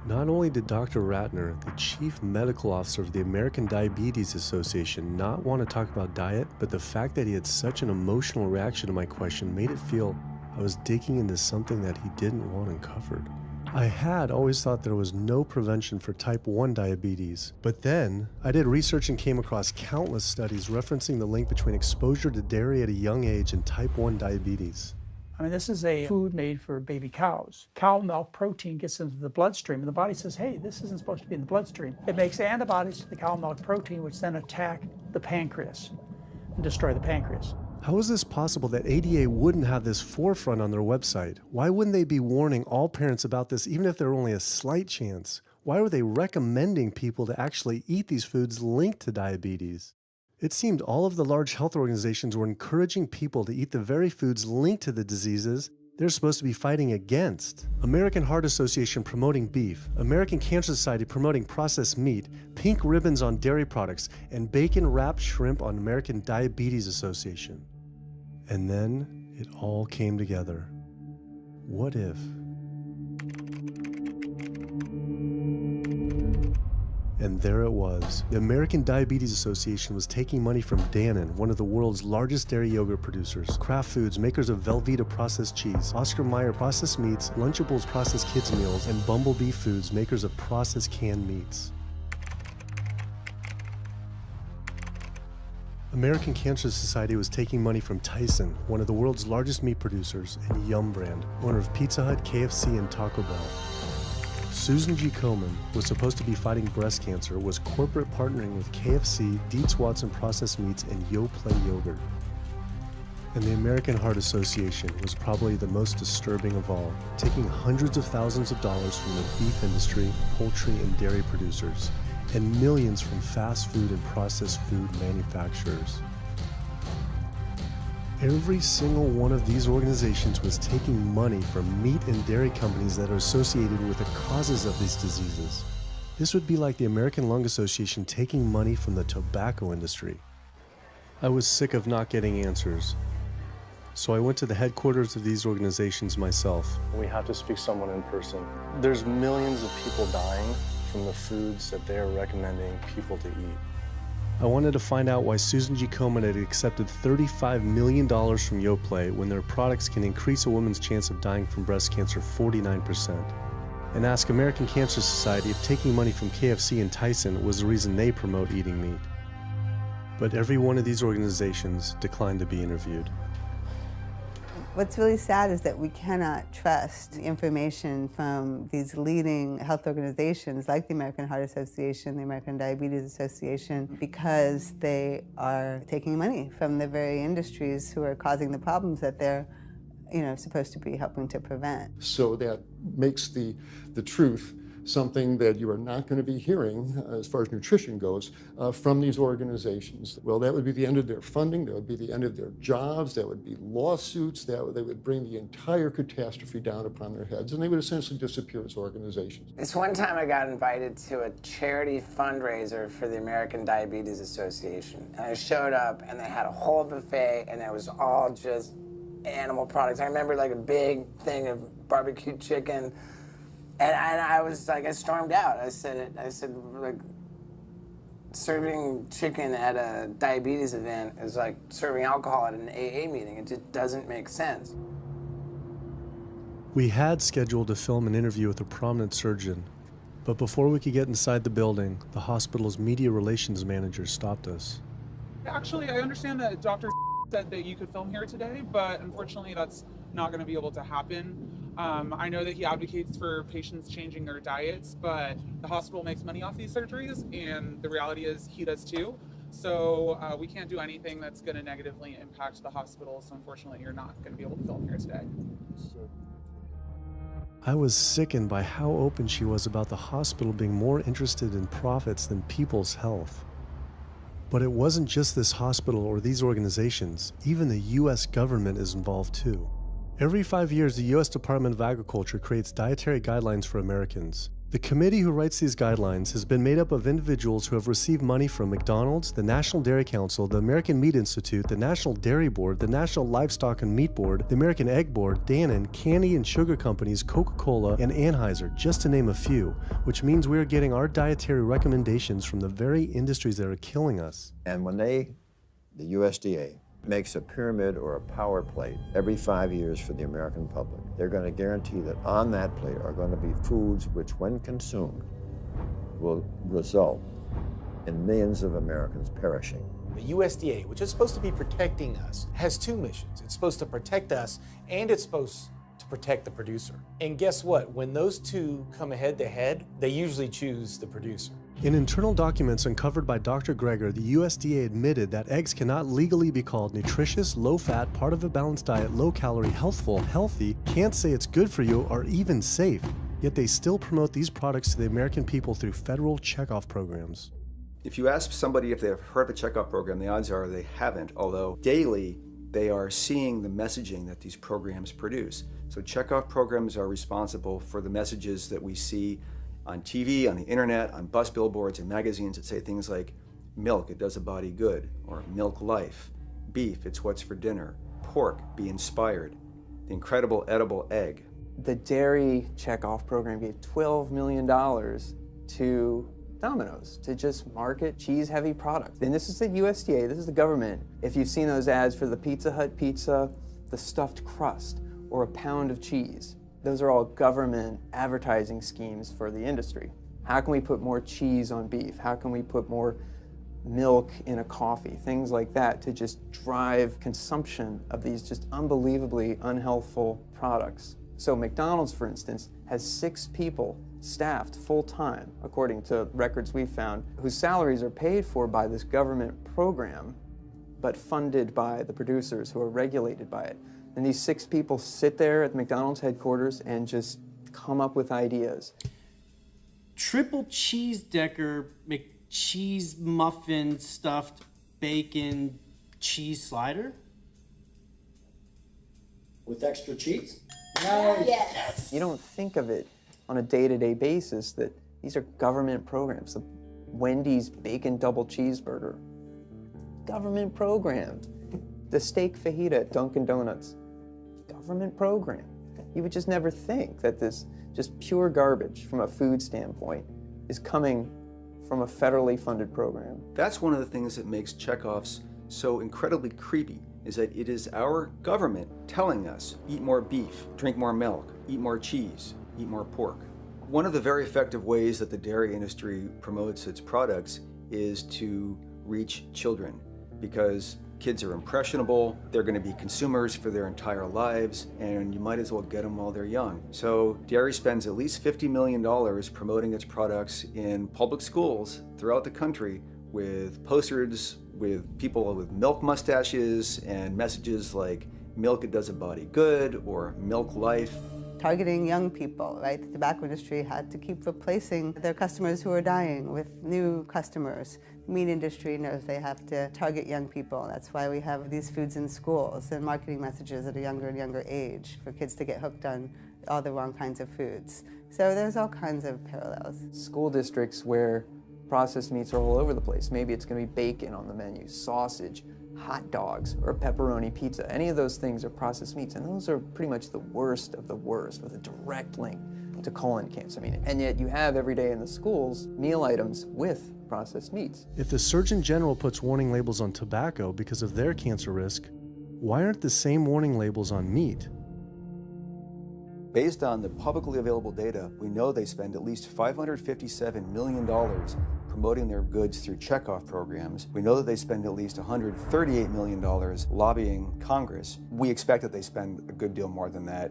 Not only did Dr. Ratner, the chief medical officer of the American Diabetes Association, not want to talk about diet, but the fact that he had such an emotional reaction to my question made it feel I was digging into something that he didn't want uncovered. I had always thought there was no prevention for type 1 diabetes, but then I did research and came across countless studies referencing the link between exposure to dairy at a young age and type 1 diabetes. I mean, this is a food made for baby cows. Cow milk protein gets into the bloodstream, and the body says, hey, this isn't supposed to be in the bloodstream. It makes antibodies to the cow milk protein, which then attack the pancreas and destroy the pancreas. How is this possible that ADA wouldn't have this forefront on their website? Why wouldn't they be warning all parents about this, even if there were only a slight chance? Why were they recommending people to actually eat these foods linked to diabetes? It seemed all of the large health organizations were encouraging people to eat the very foods linked to the diseases they're supposed to be fighting against. American Heart Association promoting beef, American Cancer Society promoting processed meat, pink ribbons on dairy products, and bacon-wrapped shrimp on American Diabetes Association. And then it all came together. What if? And there it was. The American Diabetes Association was taking money from Dannon, one of the world's largest dairy yogurt producers, Kraft Foods, makers of Velveeta processed cheese, Oscar Mayer processed meats, Lunchables processed kids meals, and Bumblebee Foods, makers of processed canned meats. American Cancer Society was taking money from Tyson, one of the world's largest meat producers, and Yum Brand, owner of Pizza Hut, KFC, and Taco Bell. Susan G. Komen was supposed to be fighting breast cancer, was corporate partnering with KFC, Dietz Watson Processed Meats, and Yoplait Yogurt. And the American Heart Association was probably the most disturbing of all, taking hundreds of thousands of dollars from the beef industry, poultry, and dairy producers, and millions from fast food and processed food manufacturers. Every single one of these organizations was taking money from meat and dairy companies that are associated with the causes of these diseases. This would be like the American Lung Association taking money from the tobacco industry. I was sick of not getting answers, so I went to the headquarters of these organizations myself. We have to speak to someone in person. There's millions of people dying from the foods that they're recommending people to eat. I wanted to find out why Susan G. Komen had accepted $35 million from Yoplait when their products can increase a woman's chance of dying from breast cancer 49%. And ask American Cancer Society if taking money from KFC and Tyson was the reason they promote eating meat. But every one of these organizations declined to be interviewed. What's really sad is that we cannot trust information from these leading health organizations like the American Heart Association, the American Diabetes Association, because they are taking money from the very industries who are causing the problems that they're supposed to be helping to prevent. So that makes the truth something that you are not going to be hearing, as far as nutrition goes, from these organizations. Well, that would be the end of their funding, that would be the end of their jobs, that would be lawsuits, they would bring the entire catastrophe down upon their heads, and they would essentially disappear as organizations. This one time I got invited to a charity fundraiser for the American Diabetes Association. And I showed up and they had a whole buffet and it was all just animal products. I remember like a big thing of barbecue chicken. And I was like, I stormed out. I said, like, serving chicken at a diabetes event is like serving alcohol at an AA meeting. It just doesn't make sense. We had scheduled to film an interview with a prominent surgeon, but before we could get inside the building, the hospital's media relations manager stopped us. Actually, I understand that Dr. said that you could film here today, but unfortunately that's not going to be able to happen. I know that he advocates for patients changing their diets, but the hospital makes money off these surgeries, and the reality is he does too. So we can't do anything that's going to negatively impact the hospital, so unfortunately you're not going to be able to film here today. I was sickened by how open she was about the hospital being more interested in profits than people's health. But it wasn't just this hospital or these organizations. Even the US government is involved too. Every 5 years, the U.S. Department of Agriculture creates dietary guidelines for Americans. The committee who writes these guidelines has been made up of individuals who have received money from McDonald's, the National Dairy Council, the American Meat Institute, the National Dairy Board, the National Livestock and Meat Board, the American Egg Board, Dannon, candy and sugar companies, Coca-Cola, and Anheuser, just to name a few, which means we are getting our dietary recommendations from the very industries that are killing us. And when the USDA, makes a pyramid or a power plate every 5 years for the American public, they're going to guarantee that on that plate are going to be foods which, when consumed, will result in millions of Americans perishing. The USDA, which is supposed to be protecting us, has two missions. It's supposed to protect us, and it's supposed to protect the producer. And guess what? When those two come head to head, they usually choose the producer. In internal documents uncovered by Dr. Greger, the USDA admitted that eggs cannot legally be called nutritious, low-fat, part of a balanced diet, low-calorie, healthful, healthy, can't say it's good for you, or even safe. Yet they still promote these products to the American people through federal checkoff programs. If you ask somebody if they've heard of a checkoff program, the odds are they haven't, although daily they are seeing the messaging that these programs produce. So checkoff programs are responsible for the messages that we see on TV, on the internet, on bus billboards and magazines that say things like, milk, it does a body good, or milk life, beef, it's what's for dinner, pork, be inspired, the incredible edible egg. The dairy checkoff program gave $12 million to Domino's to just market cheese-heavy products. And this is the USDA, this is the government. If you've seen those ads for the Pizza Hut pizza, the stuffed crust, or a pound of cheese, those are all government advertising schemes for the industry. How can we put more cheese on beef? How can we put more milk in a coffee? Things like that to just drive consumption of these just unbelievably unhealthful products. So McDonald's, for instance, has 6 people staffed full-time, according to records we've found, whose salaries are paid for by this government program, but funded by the producers who are regulated by it. And these 6 people sit there at McDonald's headquarters and just come up with ideas. Triple cheese decker McCheese muffin stuffed bacon cheese slider? With extra cheese? Nice. Yes. You don't think of it on a day-to-day basis that these are government programs. The Wendy's bacon double cheeseburger, government program. The steak fajita at Dunkin' Donuts, government program. You would just never think that this just pure garbage from a food standpoint is coming from a federally funded program. That's one of the things that makes checkoffs so incredibly creepy, is that it is our government telling us, eat more beef, drink more milk, eat more cheese, eat more pork. One of the very effective ways that the dairy industry promotes its products is to reach children because kids are impressionable, they're going to be consumers for their entire lives, and you might as well get them while they're young. So dairy spends at least $50 million promoting its products in public schools throughout the country with posters with people with milk mustaches and messages like milk it does a body good or milk life. Targeting young people, right? The tobacco industry had to keep replacing their customers who are dying with new customers. The meat industry knows they have to target young people. That's why we have these foods in schools and marketing messages at a younger and younger age for kids to get hooked on all the wrong kinds of foods. So there's all kinds of parallels. School districts where processed meats are all over the place. Maybe it's going to be bacon on the menu, sausage, hot dogs, or pepperoni pizza. Any of those things are processed meats, and those are pretty much the worst of the worst with a direct link to colon cancer. And yet you have every day in the schools meal items with processed meats. If the Surgeon General puts warning labels on tobacco because of their cancer risk, why aren't the same warning labels on meat? Based on the publicly available data, we know they spend at least $557 million promoting their goods through checkoff programs. We know that they spend at least $138 million lobbying Congress. We expect that they spend a good deal more than that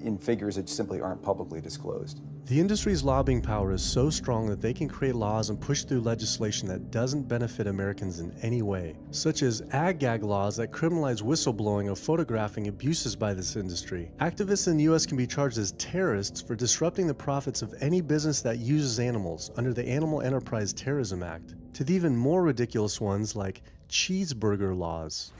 in figures that simply aren't publicly disclosed. The industry's lobbying power is so strong that they can create laws and push through legislation that doesn't benefit Americans in any way, such as ag-gag laws that criminalize whistleblowing or photographing abuses by this industry. Activists in the U.S. can be charged as terrorists for disrupting the profits of any business that uses animals under the Animal Enterprise Terrorism Act, to the even more ridiculous ones like cheeseburger laws.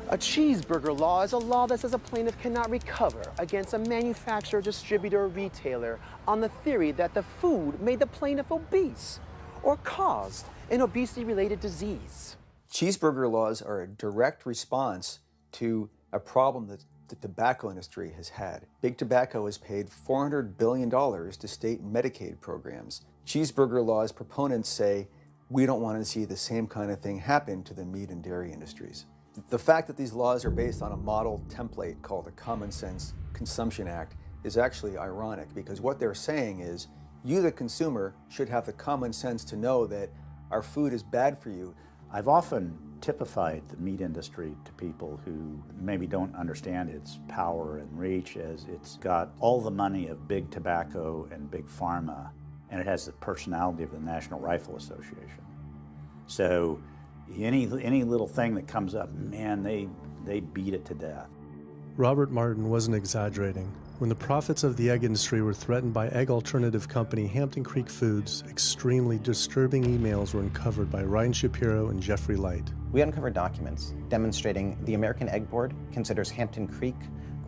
A cheeseburger law is a law that says a plaintiff cannot recover against a manufacturer, distributor, or retailer on the theory that the food made the plaintiff obese or caused an obesity-related disease. Cheeseburger laws are a direct response to a problem that the tobacco industry has had. Big Tobacco has paid $400 billion to state Medicaid programs. Cheeseburger laws proponents say, we don't want to see the same kind of thing happen to the meat and dairy industries. The fact that these laws are based on a model template called the Common Sense Consumption Act is actually ironic, because what they're saying is you, the consumer, should have the common sense to know that our food is bad for you. I've often typified the meat industry to people who maybe don't understand its power and reach, as it's got all the money of big tobacco and big pharma, and it has the personality of the National Rifle Association. So any little thing that comes up, man, they beat it to death. Robert Martin wasn't exaggerating. When the profits of the egg industry were threatened by egg alternative company Hampton Creek Foods, extremely disturbing emails were uncovered by Ryan Shapiro and Jeffrey Light. We uncovered documents demonstrating the American Egg Board considers Hampton Creek,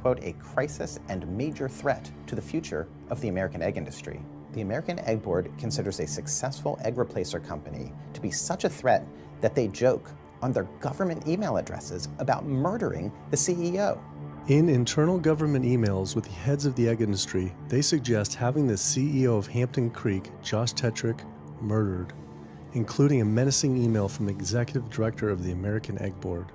quote, a crisis and major threat to the future of the American egg industry. The American Egg Board considers a successful egg replacer company to be such a threat that they joke on their government email addresses about murdering the CEO. In internal government emails with the heads of the egg industry, they suggest having the CEO of Hampton Creek, Josh Tetrick, murdered, including a menacing email from the executive director of the American Egg Board.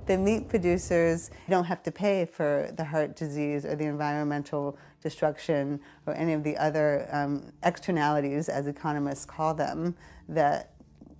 The meat producers don't have to pay for the heart disease or the environmental destruction or any of the other externalities, as economists call them, that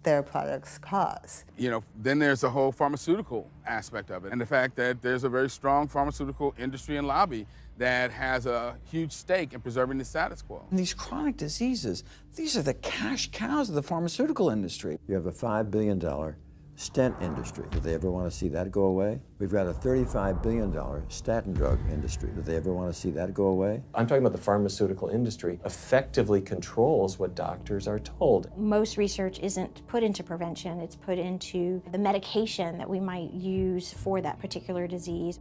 their products cause. You know, then there's the whole pharmaceutical aspect of it, and the fact that there's a very strong pharmaceutical industry and lobby that has a huge stake in preserving the status quo. And these chronic diseases, these are the cash cows of the pharmaceutical industry. You have a $5 billion stent industry. Do they ever want to see that go away? We've got a $35 billion statin drug industry. Do they ever want to see that go away? I'm talking about the pharmaceutical industry effectively controls what doctors are told. Most research isn't put into prevention, it's put into the medication that we might use for that particular disease.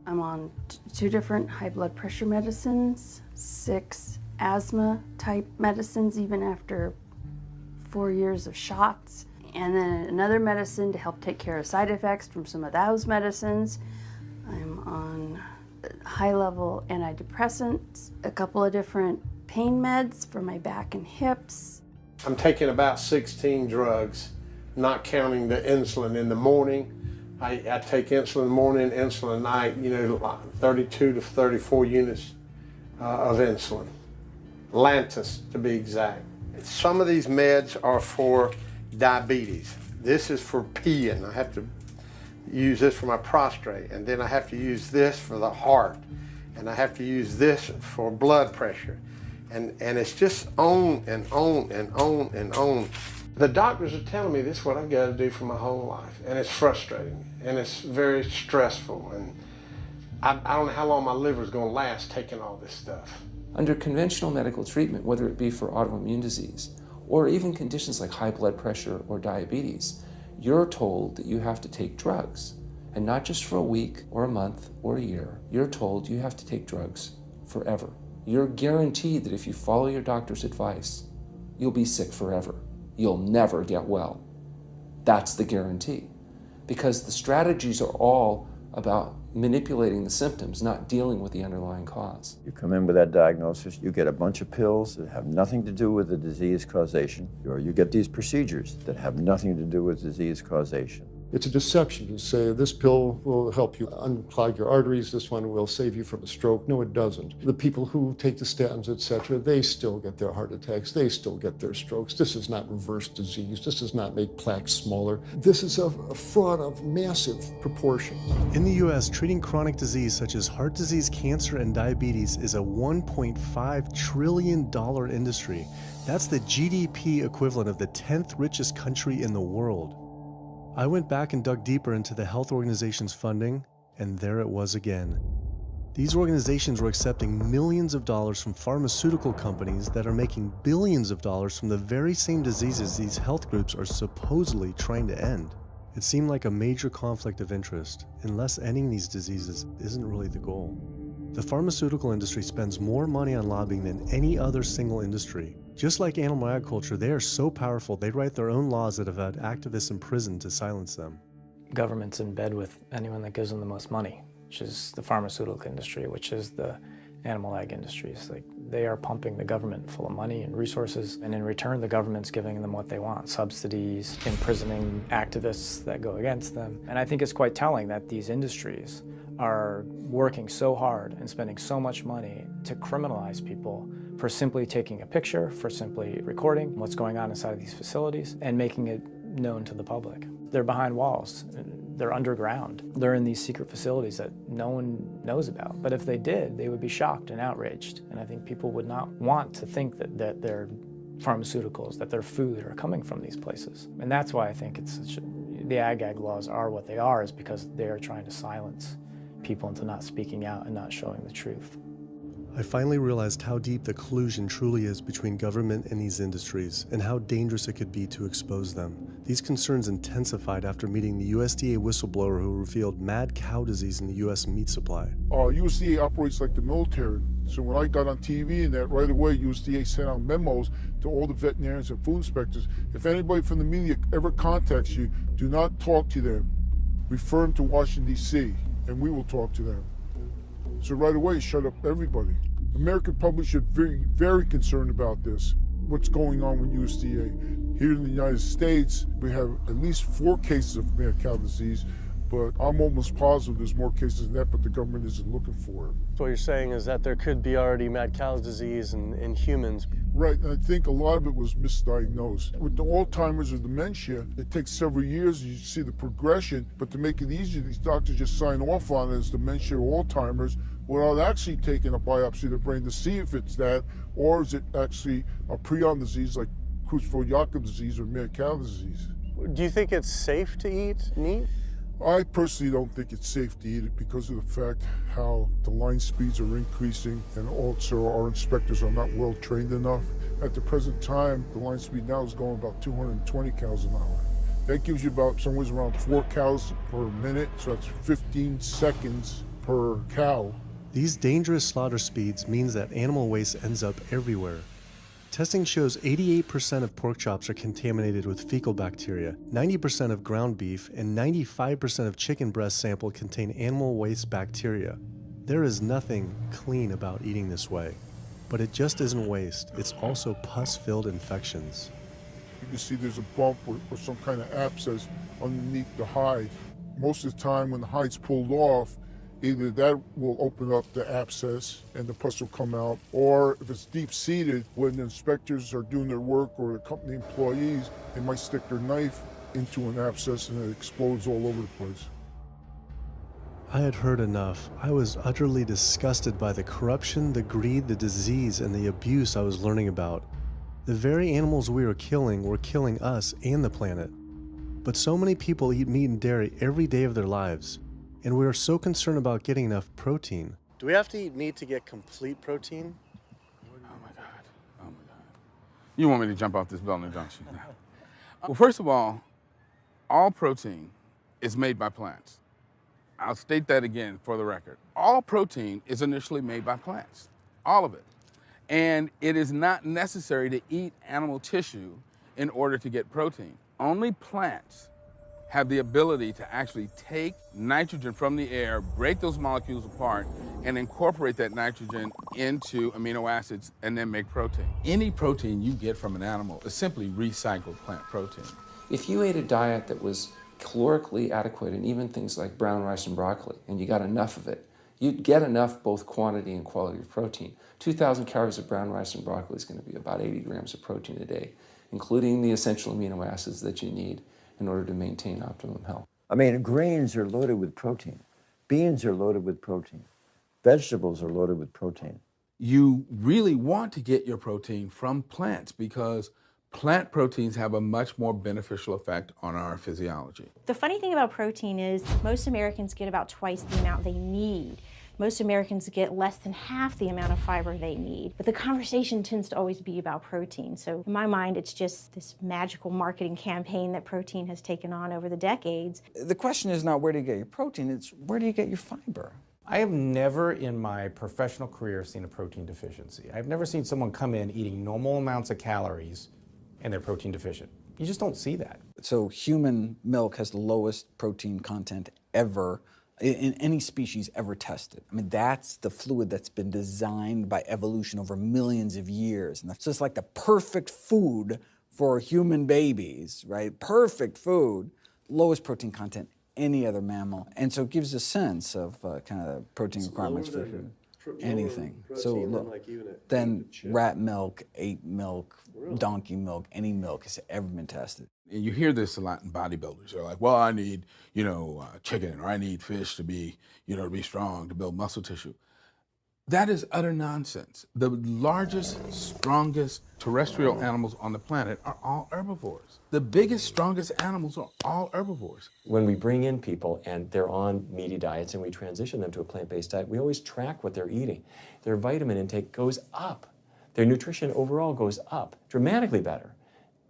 I'm on 2 different high blood pressure medicines, 6 asthma type medicines, even after 4 years of shots. And then another medicine to help take care of side effects from some of those medicines. I'm on high-level antidepressants, a couple of different pain meds for my back and hips. I'm taking about 16 drugs, not counting the insulin in the morning. I take insulin morning, insulin night, 32 to 34 units of insulin. Lantus to be exact. Some of these meds are for diabetes. This is for peeing. I have to use this for my prostate, and then I have to use this for the heart, and I have to use this for blood pressure. And it's just on and on and on and on. The doctors are telling me this is what I've got to do for my whole life, and it's frustrating, and it's very stressful, and I don't know how long my liver is going to last taking all this stuff. Under conventional medical treatment, whether it be for autoimmune disease or even conditions like high blood pressure or diabetes, you're told that you have to take drugs. And not just for a week or a month or a year. You're told you have to take drugs forever. You're guaranteed that if you follow your doctor's advice, you'll be sick forever. You'll never get well. That's the guarantee. Because the strategies are all about manipulating the symptoms, not dealing with the underlying cause. You come in with that diagnosis, you get a bunch of pills that have nothing to do with the disease causation, or you get these procedures that have nothing to do with disease causation. It's a deception to say this pill will help you unclog your arteries, this one will save you from a stroke. No, it doesn't. The people who take the statins, etc., they still get their heart attacks, they still get their strokes. This is not reverse disease. This does not make plaques smaller. This is a fraud of massive proportions. In the US, treating chronic disease such as heart disease, cancer, and diabetes is a $1.5 trillion industry. That's the GDP equivalent of the 10th richest country in the world. I went back and dug deeper into the health organization's funding, and there it was again. These organizations were accepting millions of dollars from pharmaceutical companies that are making billions of dollars from the very same diseases these health groups are supposedly trying to end. It seemed like a major conflict of interest, unless ending these diseases isn't really the goal. The pharmaceutical industry spends more money on lobbying than any other single industry. Just like animal agriculture, they are so powerful they write their own laws that have had activists imprisoned to silence them. Government's in bed with anyone that gives them the most money, which is the pharmaceutical industry, which is the animal ag industries. Like, they are pumping the government full of money and resources, and in return the government's giving them what they want: subsidies, imprisoning activists that go against them. And I think it's quite telling that these industries are working so hard and spending so much money to criminalize people for simply taking a picture, for simply recording what's going on inside of these facilities and making it known to the public. They're behind walls, they're underground, they're in these secret facilities that no one knows about. But if they did, they would be shocked and outraged. And I think people would not want to think that their pharmaceuticals, that their food are coming from these places. And that's why I think the ag laws are what they are, is because they are trying to silence people into not speaking out and not showing the truth. I finally realized how deep the collusion truly is between government and these industries, and how dangerous it could be to expose them. These concerns intensified after meeting the USDA whistleblower who revealed mad cow disease in the US meat supply. USDA operates like the military. So when I got on TV and that, right away USDA sent out memos to all the veterinarians and food inspectors. If anybody from the media ever contacts you, do not talk to them. Refer them to Washington, D.C., and we will talk to them. So right away, shut up everybody. American public should be very concerned about this, what's going on with USDA. Here in the United States, we have at least 4 cases of mad cow disease, but I'm almost positive there's more cases than that, but the government isn't looking for it. So what you're saying is that there could be already mad cow disease in humans. Right, and I think a lot of it was misdiagnosed. With the Alzheimer's or dementia, it takes several years, you see the progression, but to make it easier, these doctors just sign off on it as dementia or Alzheimer's without actually taking a biopsy of the brain to see if it's that, or is it actually a prion disease like Creutzfeldt-Jakob disease or mad cow disease. Do you think it's safe to eat meat? I personally don't think it's safe to eat it because of the fact how the line speeds are increasing, and also our inspectors are not well trained enough. At the present time, the line speed now is going about 220 cows an hour. That gives you about somewhere around 4 cows per minute, so that's 15 seconds per cow. These dangerous slaughter speeds means that animal waste ends up everywhere. Testing shows 88% of pork chops are contaminated with fecal bacteria, 90% of ground beef, and 95% of chicken breast sample contain animal waste bacteria. There is nothing clean about eating this way. But it just isn't waste, it's also pus-filled infections. You can see there's a bump or some kind of abscess underneath the hide. Most of the time when the hide's pulled off, Either that will open up the abscess and the pus will come out, or if it's deep-seated, when the inspectors are doing their work or the company employees, they might stick their knife into an abscess and it explodes all over the place. I had heard enough. I was utterly disgusted by the corruption, the greed, the disease, and the abuse I was learning about. The very animals we were killing us and the planet. But so many people eat meat and dairy every day of their lives, and we are so concerned about getting enough protein. Do we have to eat meat to get complete protein? Oh my God. You want me to jump off this building, don't you? Well, first of all protein is made by plants. I'll state that again for the record. All protein is initially made by plants, all of it. And it is not necessary to eat animal tissue in order to get protein. Only plants have the ability to actually take nitrogen from the air, break those molecules apart, and incorporate that nitrogen into amino acids and then make protein. Any protein you get from an animal is simply recycled plant protein. If you ate a diet that was calorically adequate, and even things like brown rice and broccoli, and you got enough of it, you'd get enough both quantity and quality of protein. 2,000 calories of brown rice and broccoli is going to be about 80 grams of protein a day, including the essential amino acids that you need in order to maintain optimum health. I mean, grains are loaded with protein. Beans are loaded with protein. Vegetables are loaded with protein. You really want to get your protein from plants because plant proteins have a much more beneficial effect on our physiology. The funny thing about protein is most Americans get about twice the amount they need. Most Americans get less than half the amount of fiber they need. But the conversation tends to always be about protein. So in my mind, it's just this magical marketing campaign that protein has taken on over the decades. The question is not where do you get your protein, it's where do you get your fiber? I have never in my professional career seen a protein deficiency. I've never seen someone come in eating normal amounts of calories and they're protein deficient. You just don't see that. So human milk has the lowest protein content ever in any species ever tested. I mean, that's the fluid that's been designed by evolution over millions of years. And that's just like the perfect food for human babies, right? Perfect food, lowest protein content any other mammal. And so it gives a sense of kind of protein requirements for anything. So look, then rat milk, ape milk, donkey milk, any milk has ever been tested. And you hear this a lot in bodybuilders. They're like, well, I need, chicken, or I need fish to be, to be strong, to build muscle tissue. That is utter nonsense. The largest, strongest terrestrial animals on the planet are all herbivores. The biggest, strongest animals are all herbivores. When we bring in people and they're on meaty diets and we transition them to a plant-based diet, we always track what they're eating. Their vitamin intake goes up. Their nutrition overall goes up, dramatically better.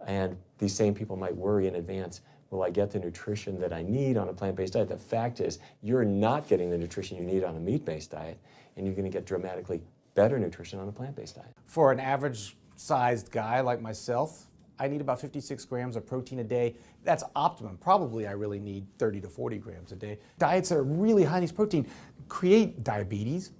And these same people might worry in advance, will I get the nutrition that I need on a plant-based diet? The fact is, you're not getting the nutrition you need on a meat-based diet, and you're going to get dramatically better nutrition on a plant-based diet. For an average-sized guy like myself, I need about 56 grams of protein a day. That's optimum. Probably I really need 30 to 40 grams a day. Diets that are really high in these protein create diabetes,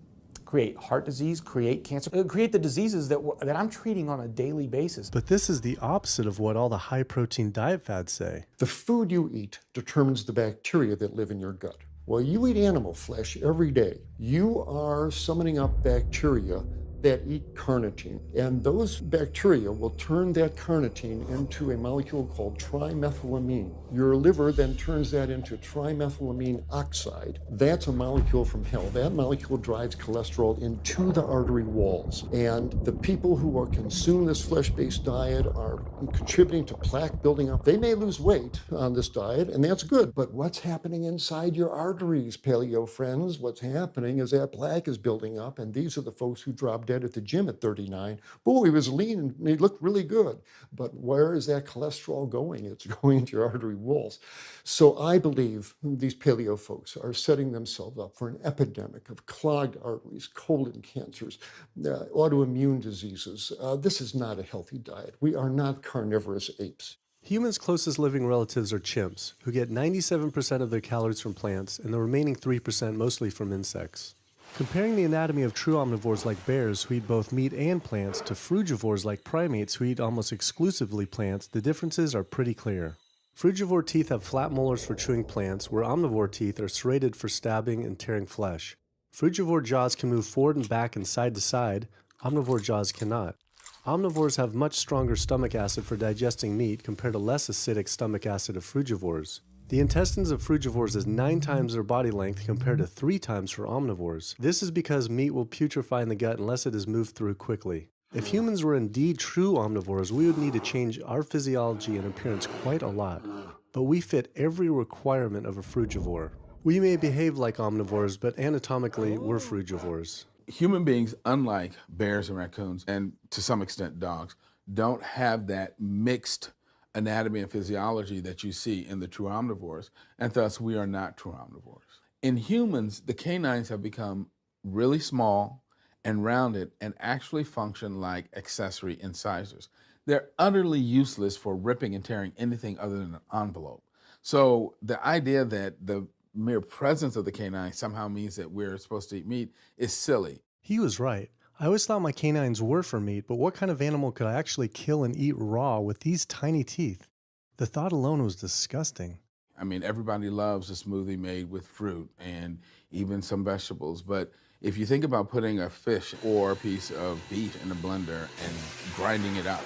create heart disease, create cancer, create the diseases that I'm treating on a daily basis. But this is the opposite of what all the high-protein diet fads say. The food you eat determines the bacteria that live in your gut. Well, you eat animal flesh every day. You are summoning up bacteria that eat carnitine. And those bacteria will turn that carnitine into a molecule called trimethylamine. Your liver then turns that into trimethylamine oxide. That's a molecule from hell. That molecule drives cholesterol into the artery walls. And the people who are consuming this flesh-based diet are contributing to plaque building up. They may lose weight on this diet, and that's good. But what's happening inside your arteries, paleo friends? What's happening is that plaque is building up, and these are the folks who drop dead at the gym at 39. Boy, he was lean and he looked really good. But where is that cholesterol going? It's going into your artery walls. So I believe these paleo folks are setting themselves up for an epidemic of clogged arteries, colon cancers, autoimmune diseases. This is not a healthy diet. We are not carnivorous apes. Humans' closest living relatives are chimps, who get 97% of their calories from plants and the remaining 3% mostly from insects. Comparing the anatomy of true omnivores like bears, who eat both meat and plants, to frugivores like primates, who eat almost exclusively plants, the differences are pretty clear. Frugivore teeth have flat molars for chewing plants, where omnivore teeth are serrated for stabbing and tearing flesh. Frugivore jaws can move forward and back and side to side. Omnivore jaws cannot. Omnivores have much stronger stomach acid for digesting meat compared to less acidic stomach acid of frugivores. The intestines of frugivores is 9 times their body length compared to 3 times for omnivores. This is because meat will putrefy in the gut unless it is moved through quickly. If humans were indeed true omnivores, we would need to change our physiology and appearance quite a lot. But we fit every requirement of a frugivore. We may behave like omnivores, but anatomically, we're frugivores. Human beings, unlike bears and raccoons, and to some extent dogs, don't have that mixed anatomy and physiology that you see in the true omnivores, and thus we are not true omnivores. In humans, the canines have become really small and rounded and actually function like accessory incisors. They're utterly useless for ripping and tearing anything other than an envelope. So the idea that the mere presence of the canine somehow means that we're supposed to eat meat is silly. He was right. I always thought my canines were for meat, but what kind of animal could I actually kill and eat raw with these tiny teeth? The thought alone was disgusting. I mean, everybody loves a smoothie made with fruit and even some vegetables, but if you think about putting a fish or a piece of beef in a blender and grinding it up,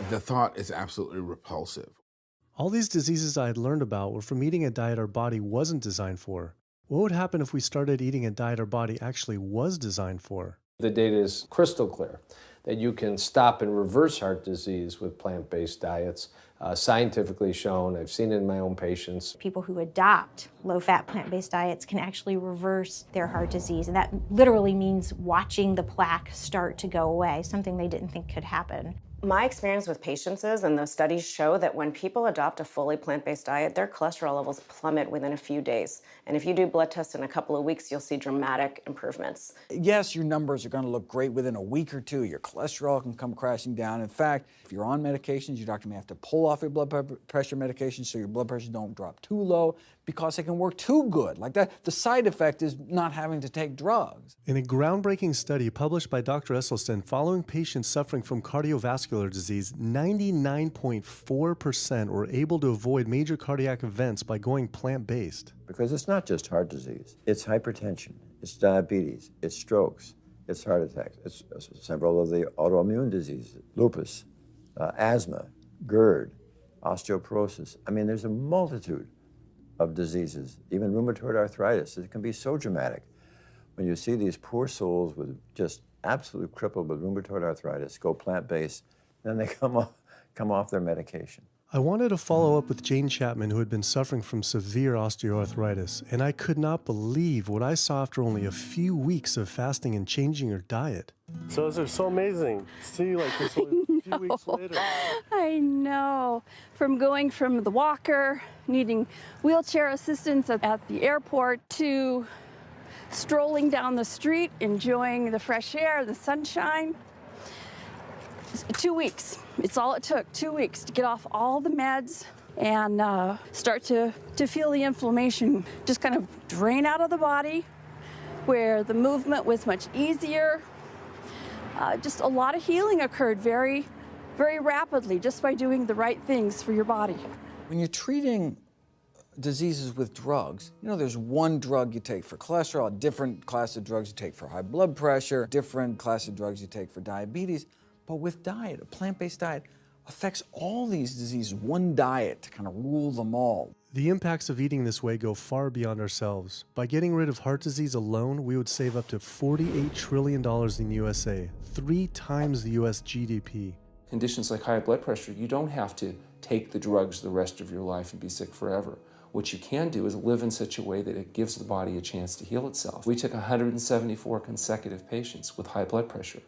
the thought is absolutely repulsive. All these diseases I had learned about were from eating a diet our body wasn't designed for. What would happen if we started eating a diet our body actually was designed for? The data is crystal clear that you can stop and reverse heart disease with plant-based diets. Scientifically shown, I've seen it in my own patients. People who adopt low-fat plant-based diets can actually reverse their heart disease, and that literally means watching the plaque start to go away, something they didn't think could happen. My experience with patients is, and those studies show, that when people adopt a fully plant-based diet, their cholesterol levels plummet within a few days. And if you do blood tests in a couple of weeks, you'll see dramatic improvements. Yes, your numbers are going to look great within a week or two. Your cholesterol can come crashing down. In fact, if you're on medications, your doctor may have to pull off your blood pressure medications so your blood pressure don't drop too low because it can work too good. Like that, the side effect is not having to take drugs. In a groundbreaking study published by Dr. Esselstyn following patients suffering from cardiovascular disease, 99.4% were able to avoid major cardiac events by going plant-based. Because it's not just heart disease. It's hypertension, it's diabetes, it's strokes, it's heart attacks, it's several of the autoimmune diseases, lupus, asthma, GERD, osteoporosis. I mean, there's a multitude of diseases, even rheumatoid arthritis. It can be so dramatic. When you see these poor souls with just absolutely crippled with rheumatoid arthritis go plant-based, then they come off their medication. I wanted to follow up with Jane Chapman, who had been suffering from severe osteoarthritis, and I could not believe what I saw after only a few weeks of fasting and changing her diet. So it's so amazing. See, like this only a few weeks later. I know. From going from the walker, needing wheelchair assistance at the airport, to strolling down the street, enjoying the fresh air, the sunshine. 2 weeks. It's all it took, 2 weeks to get off all the meds and start to feel the inflammation just kind of drain out of the body, where the movement was much easier. Just a lot of healing occurred very, very rapidly just by doing the right things for your body. When you're treating diseases with drugs, you know, there's one drug you take for cholesterol, a different class of drugs you take for high blood pressure, different class of drugs you take for diabetes. But with diet, a plant-based diet affects all these diseases, one diet to kind of rule them all. The impacts of eating this way go far beyond ourselves. By getting rid of heart disease alone, we would save up to $48 trillion in the USA, 3 times the US GDP. Conditions like high blood pressure, you don't have to take the drugs the rest of your life and be sick forever. What you can do is live in such a way that it gives the body a chance to heal itself. We took 174 consecutive patients with high blood pressure,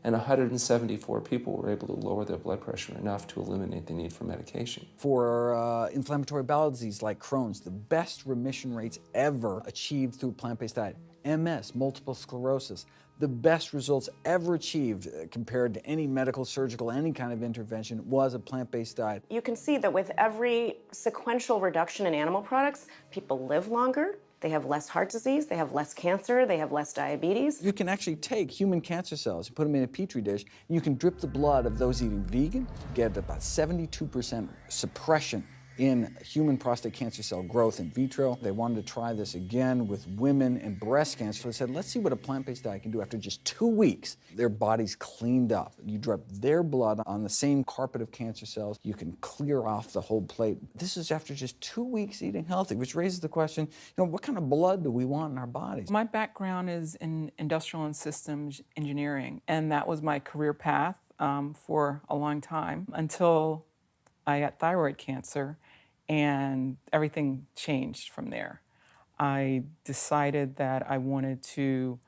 and 174 people were able to lower their blood pressure enough to eliminate the need for medication. For inflammatory bowel disease like Crohn's, the best remission rates ever achieved through plant-based diet. MS, multiple sclerosis, the best results ever achieved compared to any medical, surgical, any kind of intervention was a plant-based diet. You can see that with every sequential reduction in animal products, people live longer, they have less heart disease, they have less cancer, they have less diabetes. You can actually take human cancer cells, you put them in a petri dish, and you can drip the blood of those eating vegan, get about 72% suppression in human prostate cancer cell growth in vitro. They wanted to try this again with women and breast cancer. So they said, let's see what a plant-based diet can do. After just 2 weeks, their bodies cleaned up. You drop their blood on the same carpet of cancer cells. You can clear off the whole plate. This is after just 2 weeks eating healthy, which raises the question, what kind of blood do we want in our bodies? My background is in industrial and systems engineering, and that was my career path for a long time until I got thyroid cancer, and everything changed from there. I decided that I wanted to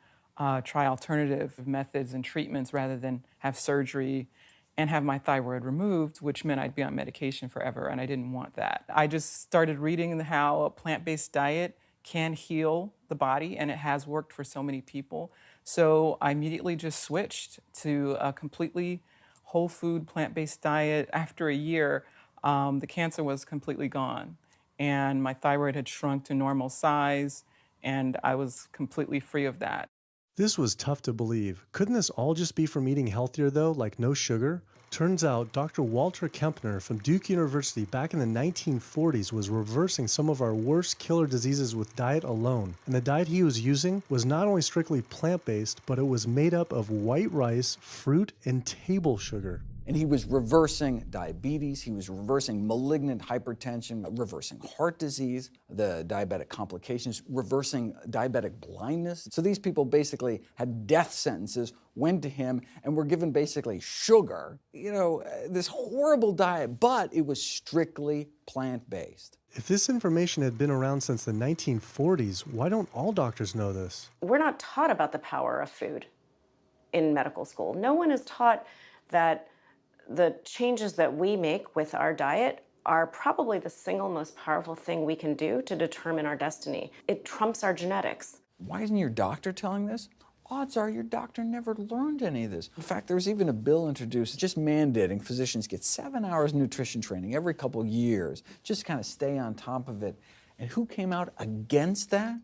try alternative methods and treatments rather than have surgery and have my thyroid removed, which meant I'd be on medication forever, and I didn't want that. I just started reading how a plant-based diet can heal the body, and it has worked for so many people. So I immediately just switched to a completely whole food plant-based diet. After a year, the cancer was completely gone, and my thyroid had shrunk to normal size, and I was completely free of that. This was tough to believe. Couldn't this all just be from eating healthier though, like no sugar? Turns out Dr. Walter Kempner from Duke University back in the 1940s was reversing some of our worst killer diseases with diet alone. And the diet he was using was not only strictly plant-based, but it was made up of white rice, fruit, and table sugar. And he was reversing diabetes, he was reversing malignant hypertension, reversing heart disease, the diabetic complications, reversing diabetic blindness. So these people basically had death sentences, went to him, and were given basically sugar, this horrible diet, but it was strictly plant-based. If this information had been around since the 1940s, why don't all doctors know this? We're not taught about the power of food in medical school. No one is taught that the changes that we make with our diet are probably the single most powerful thing we can do to determine our destiny. It trumps our genetics. Why isn't your doctor telling this? Odds are your doctor never learned any of this. In fact, there was even a bill introduced just mandating physicians get 7 hours nutrition training every couple years, just to kind of stay on top of it. And who came out against that?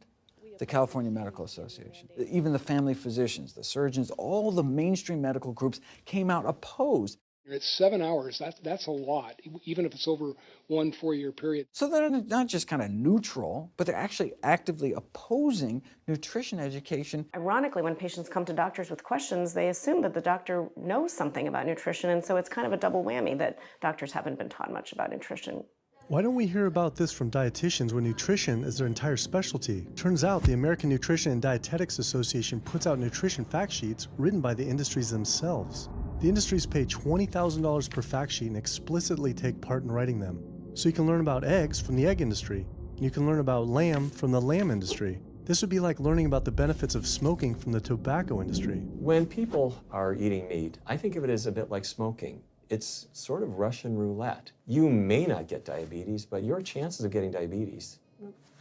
The California Medical Association. Even the family physicians, the surgeons, all the mainstream medical groups came out opposed. It's 7 hours, that's a lot, even if it's over 1 4-year period. So they're not just kind of neutral, but they're actually actively opposing nutrition education. Ironically, when patients come to doctors with questions, they assume that the doctor knows something about nutrition, and so it's kind of a double whammy that doctors haven't been taught much about nutrition. Why don't we hear about this from dietitians when nutrition is their entire specialty? Turns out the American Nutrition and Dietetics Association puts out nutrition fact sheets written by the industries themselves. The industries pay $20,000 per fact sheet and explicitly take part in writing them. So you can learn about eggs from the egg industry, and you can learn about lamb from the lamb industry. This would be like learning about the benefits of smoking from the tobacco industry. When people are eating meat, I think of it as a bit like smoking. It's sort of Russian roulette. You may not get diabetes, but your chances of getting diabetes,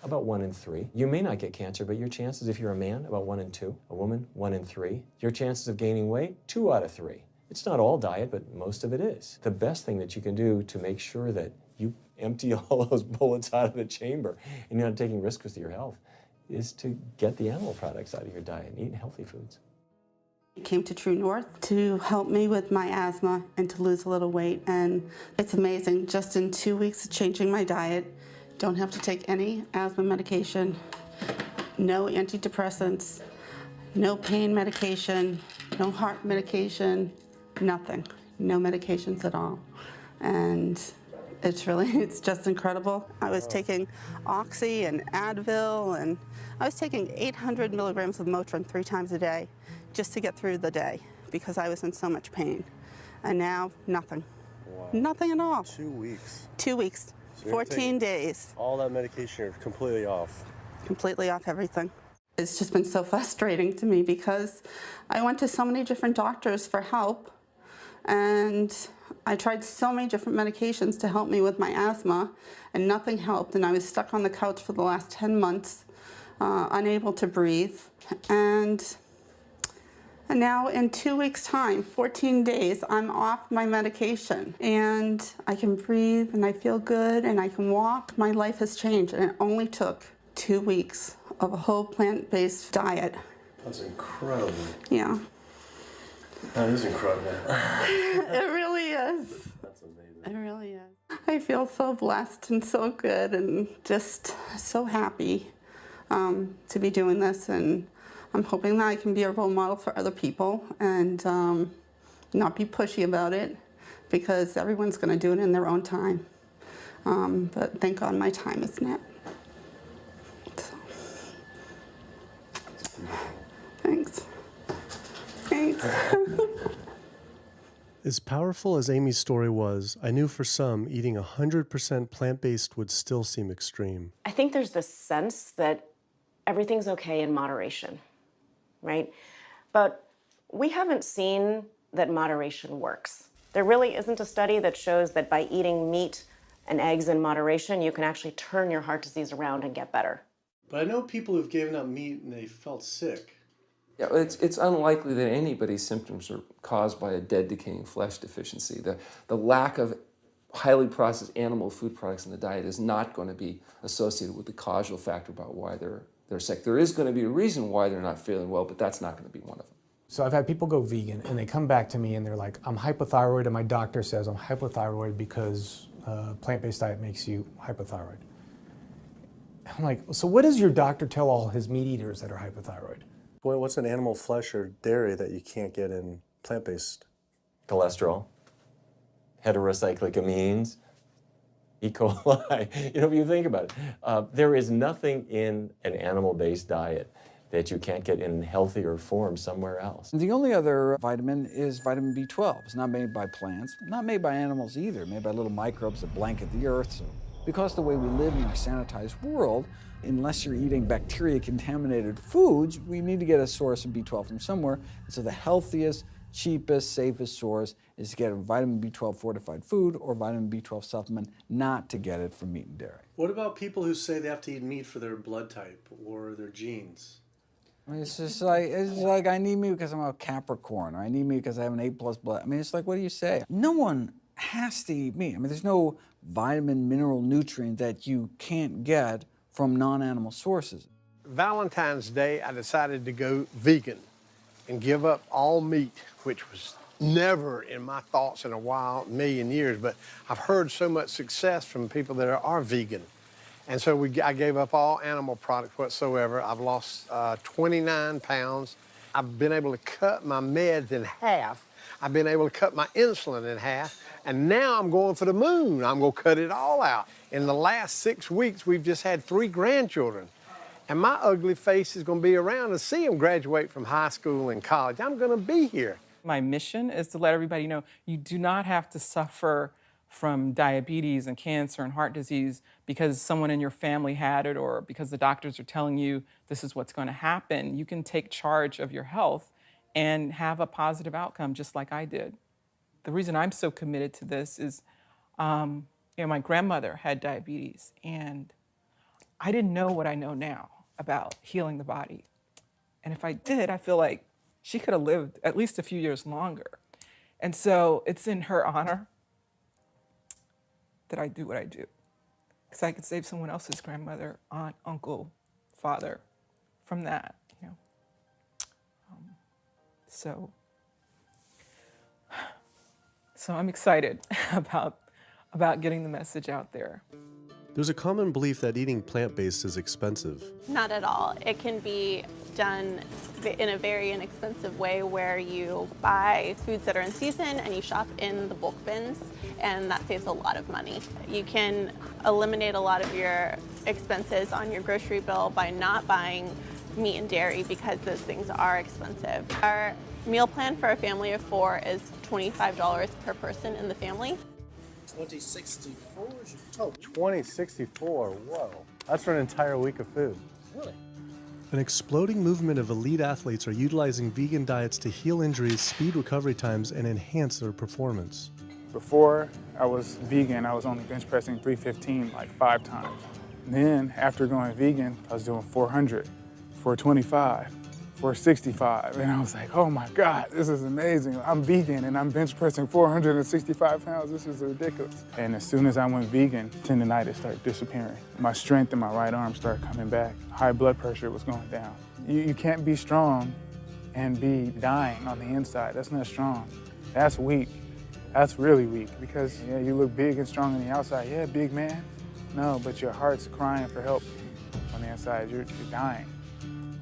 about 1 in 3. You may not get cancer, but your chances, if you're a man, about 1 in 2. A woman, 1 in 3. Your chances of gaining weight, 2 out of 3. It's not all diet, but most of it is. The best thing that you can do to make sure that you empty all those bullets out of the chamber and you're not taking risks with your health is to get the animal products out of your diet and eat healthy foods. I came to True North to help me with my asthma and to lose a little weight, and it's amazing. Just in 2 weeks of changing my diet, don't have to take any asthma medication, no antidepressants, no pain medication, no heart medication, nothing, no medications at all. And it's just incredible. I was taking Oxy and Advil, and I was taking 800 milligrams of Motrin 3 times a day just to get through the day because I was in so much pain. And now, nothing. Wow. Nothing at all. 2 weeks. 2 weeks, So 14 days. All that medication, you're completely off. Completely off everything. It's just been so frustrating to me because I went to so many different doctors for help, and I tried so many different medications to help me with my asthma, and nothing helped, and I was stuck on the couch for the last 10 months, unable to breathe. And now in 2 weeks' time, 14 days, I'm off my medication, and I can breathe, and I feel good, and I can walk. My life has changed, and it only took 2 weeks of a whole plant-based diet. That's incredible. Yeah. That is incredible. It really is. That's amazing. It really is. I I feel so blessed and so good and just so happy to be doing this, and I'm hoping that I can be a role model for other people and not be pushy about it, because everyone's going to do it in their own time. But thank God my time is now. So. Thanks. Thanks. As powerful as Amy's story was, I knew for some, eating 100% plant-based would still seem extreme. I think there's this sense that everything's okay in moderation, right? But we haven't seen that moderation works. There really isn't a study that shows that by eating meat and eggs in moderation, you can actually turn your heart disease around and get better. But I know people who've given up meat and they felt sick. Yeah, it's unlikely that anybody's symptoms are caused by a dead, decaying flesh deficiency. The lack of highly processed animal food products in the diet is not going to be associated with the causal factor about why they're sick. There is going to be a reason why they're not feeling well, but that's not going to be one of them. So I've had people go vegan and they come back to me and they're like, I'm hypothyroid and my doctor says I'm hypothyroid because plant-based diet makes you hypothyroid. I'm like, so what does your doctor tell all his meat eaters that are hypothyroid? Well, what's an animal flesh or dairy that you can't get in plant-based? Cholesterol, heterocyclic amines, E. coli. You know, if you think about it, there is nothing in an animal-based diet that you can't get in healthier form somewhere else. The only other vitamin is vitamin B12. It's not made by plants, not made by animals either, made by little microbes that blanket the earth. So because the way we live in our sanitized world, unless you're eating bacteria-contaminated foods, we need to get a source of B12 from somewhere. And so the healthiest, cheapest, safest source is to get a vitamin B12 fortified food or vitamin B12 supplement, not to get it from meat and dairy. What about people who say they have to eat meat for their blood type or their genes? I mean, it's like I need meat because I'm a Capricorn, or I need meat because I have an A+ blood. I mean, it's like, what do you say? No one has to eat meat. I mean, there's no vitamin, mineral, nutrient that you can't get from non-animal sources. Valentine's Day, I decided to go vegan and give up all meat, which was never in my thoughts in a million years, but I've heard so much success from people that are vegan. And so I gave up all animal products whatsoever. I've lost 29 pounds. I've been able to cut my meds in half. I've been able to cut my insulin in half. And now I'm going for the moon. I'm going to cut it all out. In the last 6 weeks, we've just had 3 grandchildren. And my ugly face is going to be around to see them graduate from high school and college. I'm going to be here. My mission is to let everybody know you do not have to suffer from diabetes and cancer and heart disease because someone in your family had it or because the doctors are telling you this is what's going to happen. You can take charge of your health and have a positive outcome just like I did. The reason I'm so committed to this is, my grandmother had diabetes and I didn't know what I know now about healing the body. And if I did, I feel like she could have lived at least a few years longer. And so it's in her honor that I do what I do. Because I could save someone else's grandmother, aunt, uncle, father from that, you know. So I'm excited about getting the message out there. There's a common belief that eating plant-based is expensive. Not at all. It can be done in a very inexpensive way where you buy foods that are in season and you shop in the bulk bins, and that saves a lot of money. You can eliminate a lot of your expenses on your grocery bill by not buying meat and dairy because those things are expensive. Our meal plan for a family of 4 is $25 per person in the family. 2064 is your total. 2064, whoa. That's for an entire week of food. Really? An exploding movement of elite athletes are utilizing vegan diets to heal injuries, speed recovery times, and enhance their performance. Before I was vegan, I was only bench pressing 315 like 5 times. Then after going vegan, I was doing 400, 425, 465. And I was like, oh my God, this is amazing. I'm vegan and I'm bench pressing 465 pounds. This is ridiculous. And as soon as I went vegan, tendinitis started disappearing. My strength in my right arm started coming back. High blood pressure was going down. You can't be strong and be dying on the inside. That's not strong. That's weak. That's really weak because yeah, you look big and strong on the outside. Yeah, big man. No, but your heart's crying for help on the inside. You're dying.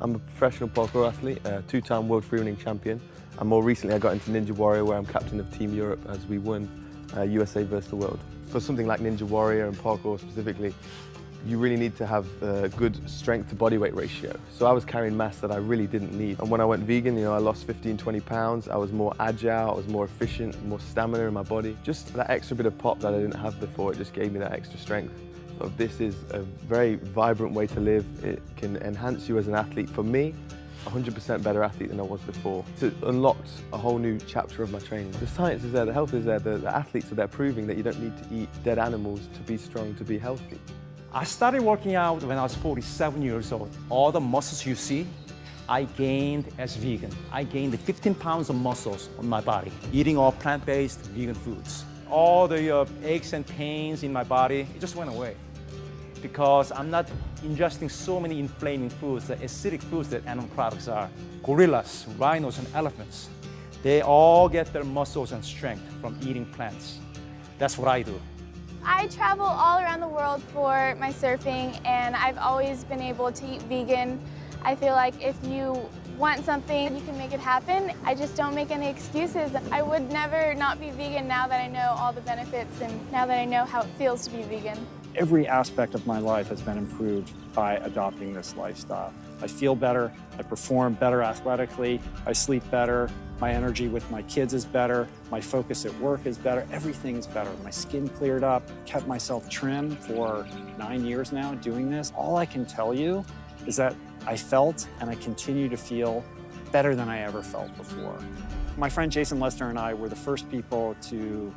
I'm a professional parkour athlete, a two-time world freerunning champion, and more recently I got into Ninja Warrior where I'm captain of Team Europe as we won USA versus the world. For something like Ninja Warrior and parkour specifically, you really need to have a good strength to body weight ratio. So I was carrying mass that I really didn't need. And when I went vegan, I lost 15, 20 pounds. I was more agile, I was more efficient, more stamina in my body. Just that extra bit of pop that I didn't have before, it just gave me that extra strength. So this is a very vibrant way to live. It can enhance you as an athlete. For me, 100% better athlete than I was before. It unlocked a whole new chapter of my training. The science is there, the health is there, the athletes are there proving that you don't need to eat dead animals to be strong, to be healthy. I started working out when I was 47 years old. All the muscles you see, I gained as vegan. I gained 15 pounds of muscles on my body, eating all plant-based vegan foods. All the aches and pains in my body, it just went away. Because I'm not ingesting so many inflaming foods, the acidic foods that animal products are. Gorillas, rhinos, and elephants, they all get their muscles and strength from eating plants. That's what I do. I travel all around the world for my surfing, and I've always been able to eat vegan. I feel like if you want something, you can make it happen. I just don't make any excuses. I would never not be vegan now that I know all the benefits and now that I know how it feels to be vegan. Every aspect of my life has been improved by adopting this lifestyle. I feel better, I perform better athletically, I sleep better, my energy with my kids is better, my focus at work is better, everything is better. My skin cleared up, kept myself trim for 9 years now doing this. All I can tell you is that I felt and I continue to feel better than I ever felt before. My friend Jason Lester and I were the first people to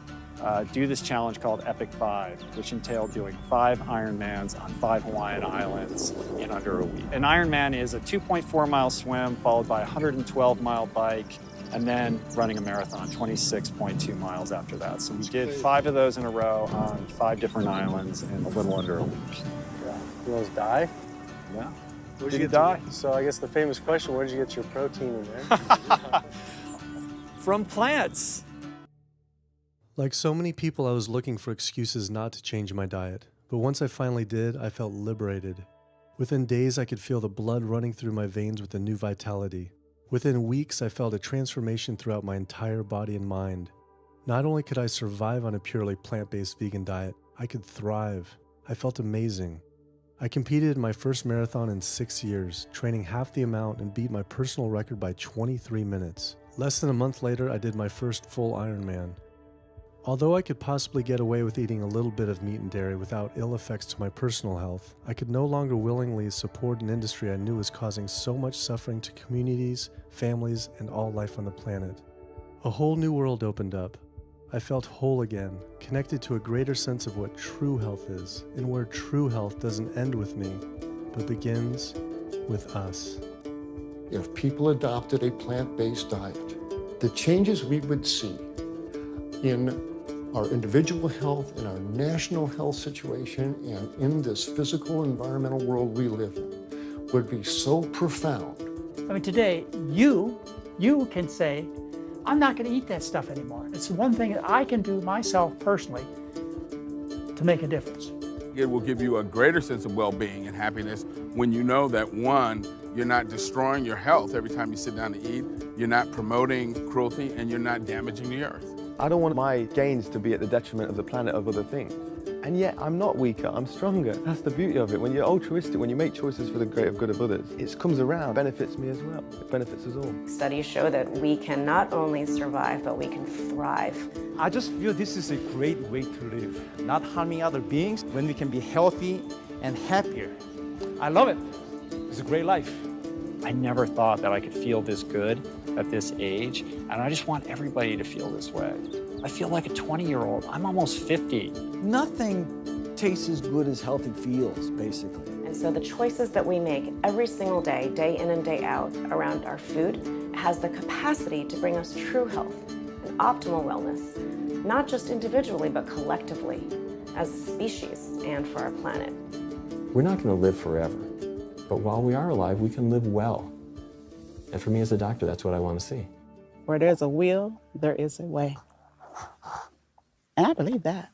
do this challenge called Epic 5, which entailed doing 5 Ironmans on 5 Hawaiian islands in under a week. An Ironman is a 2.4-mile swim followed by a 112-mile bike and then running a marathon, 26.2 miles after that. So we did 5 of those in a row on 5 different islands in a little under a week. Yeah. You almost die? Yeah. Where'd you Didn't get die. So I guess the famous question, where'd you get your protein in there? From plants. Like so many people, I was looking for excuses not to change my diet. But once I finally did, I felt liberated. Within days, I could feel the blood running through my veins with a new vitality. Within weeks, I felt a transformation throughout my entire body and mind. Not only could I survive on a purely plant-based vegan diet, I could thrive. I felt amazing. I competed in my first marathon in 6 years, training half the amount and beat my personal record by 23 minutes. Less than a month later, I did my first full Ironman. Although I could possibly get away with eating a little bit of meat and dairy without ill effects to my personal health, I could no longer willingly support an industry I knew was causing so much suffering to communities, families, and all life on the planet. A whole new world opened up. I felt whole again, connected to a greater sense of what true health is, and where true health doesn't end with me, but begins with us. If people adopted a plant-based diet, the changes we would see in our individual health, in our national health situation, and in this physical environmental world we live in would be so profound. I mean, today, you can say, I'm not going to eat that stuff anymore. It's one thing that I can do myself personally to make a difference. It will give you a greater sense of well-being and happiness when you know that, one, you're not destroying your health every time you sit down to eat, you're not promoting cruelty, and you're not damaging the earth. I don't want my gains to be at the detriment of the planet of other things. And yet I'm not weaker, I'm stronger. That's the beauty of it. When you're altruistic, when you make choices for the greater good of others, it comes around, benefits me as well. It benefits us all. Studies show that we can not only survive, but we can thrive. I just feel this is a great way to live, not harming other beings when we can be healthy and happier. I love it. It's a great life. I never thought that I could feel this good at this age, and I just want everybody to feel this way. I feel like a 20-year-old. I'm almost 50. Nothing tastes as good as healthy feels, basically. And so the choices that we make every single day, day in and day out, around our food, has the capacity to bring us true health and optimal wellness, not just individually, but collectively, as a species and for our planet. We're not going to live forever, but while we are alive, we can live well. And for me as a doctor, that's what I want to see. Where there's a will, there is a way. And I believe that.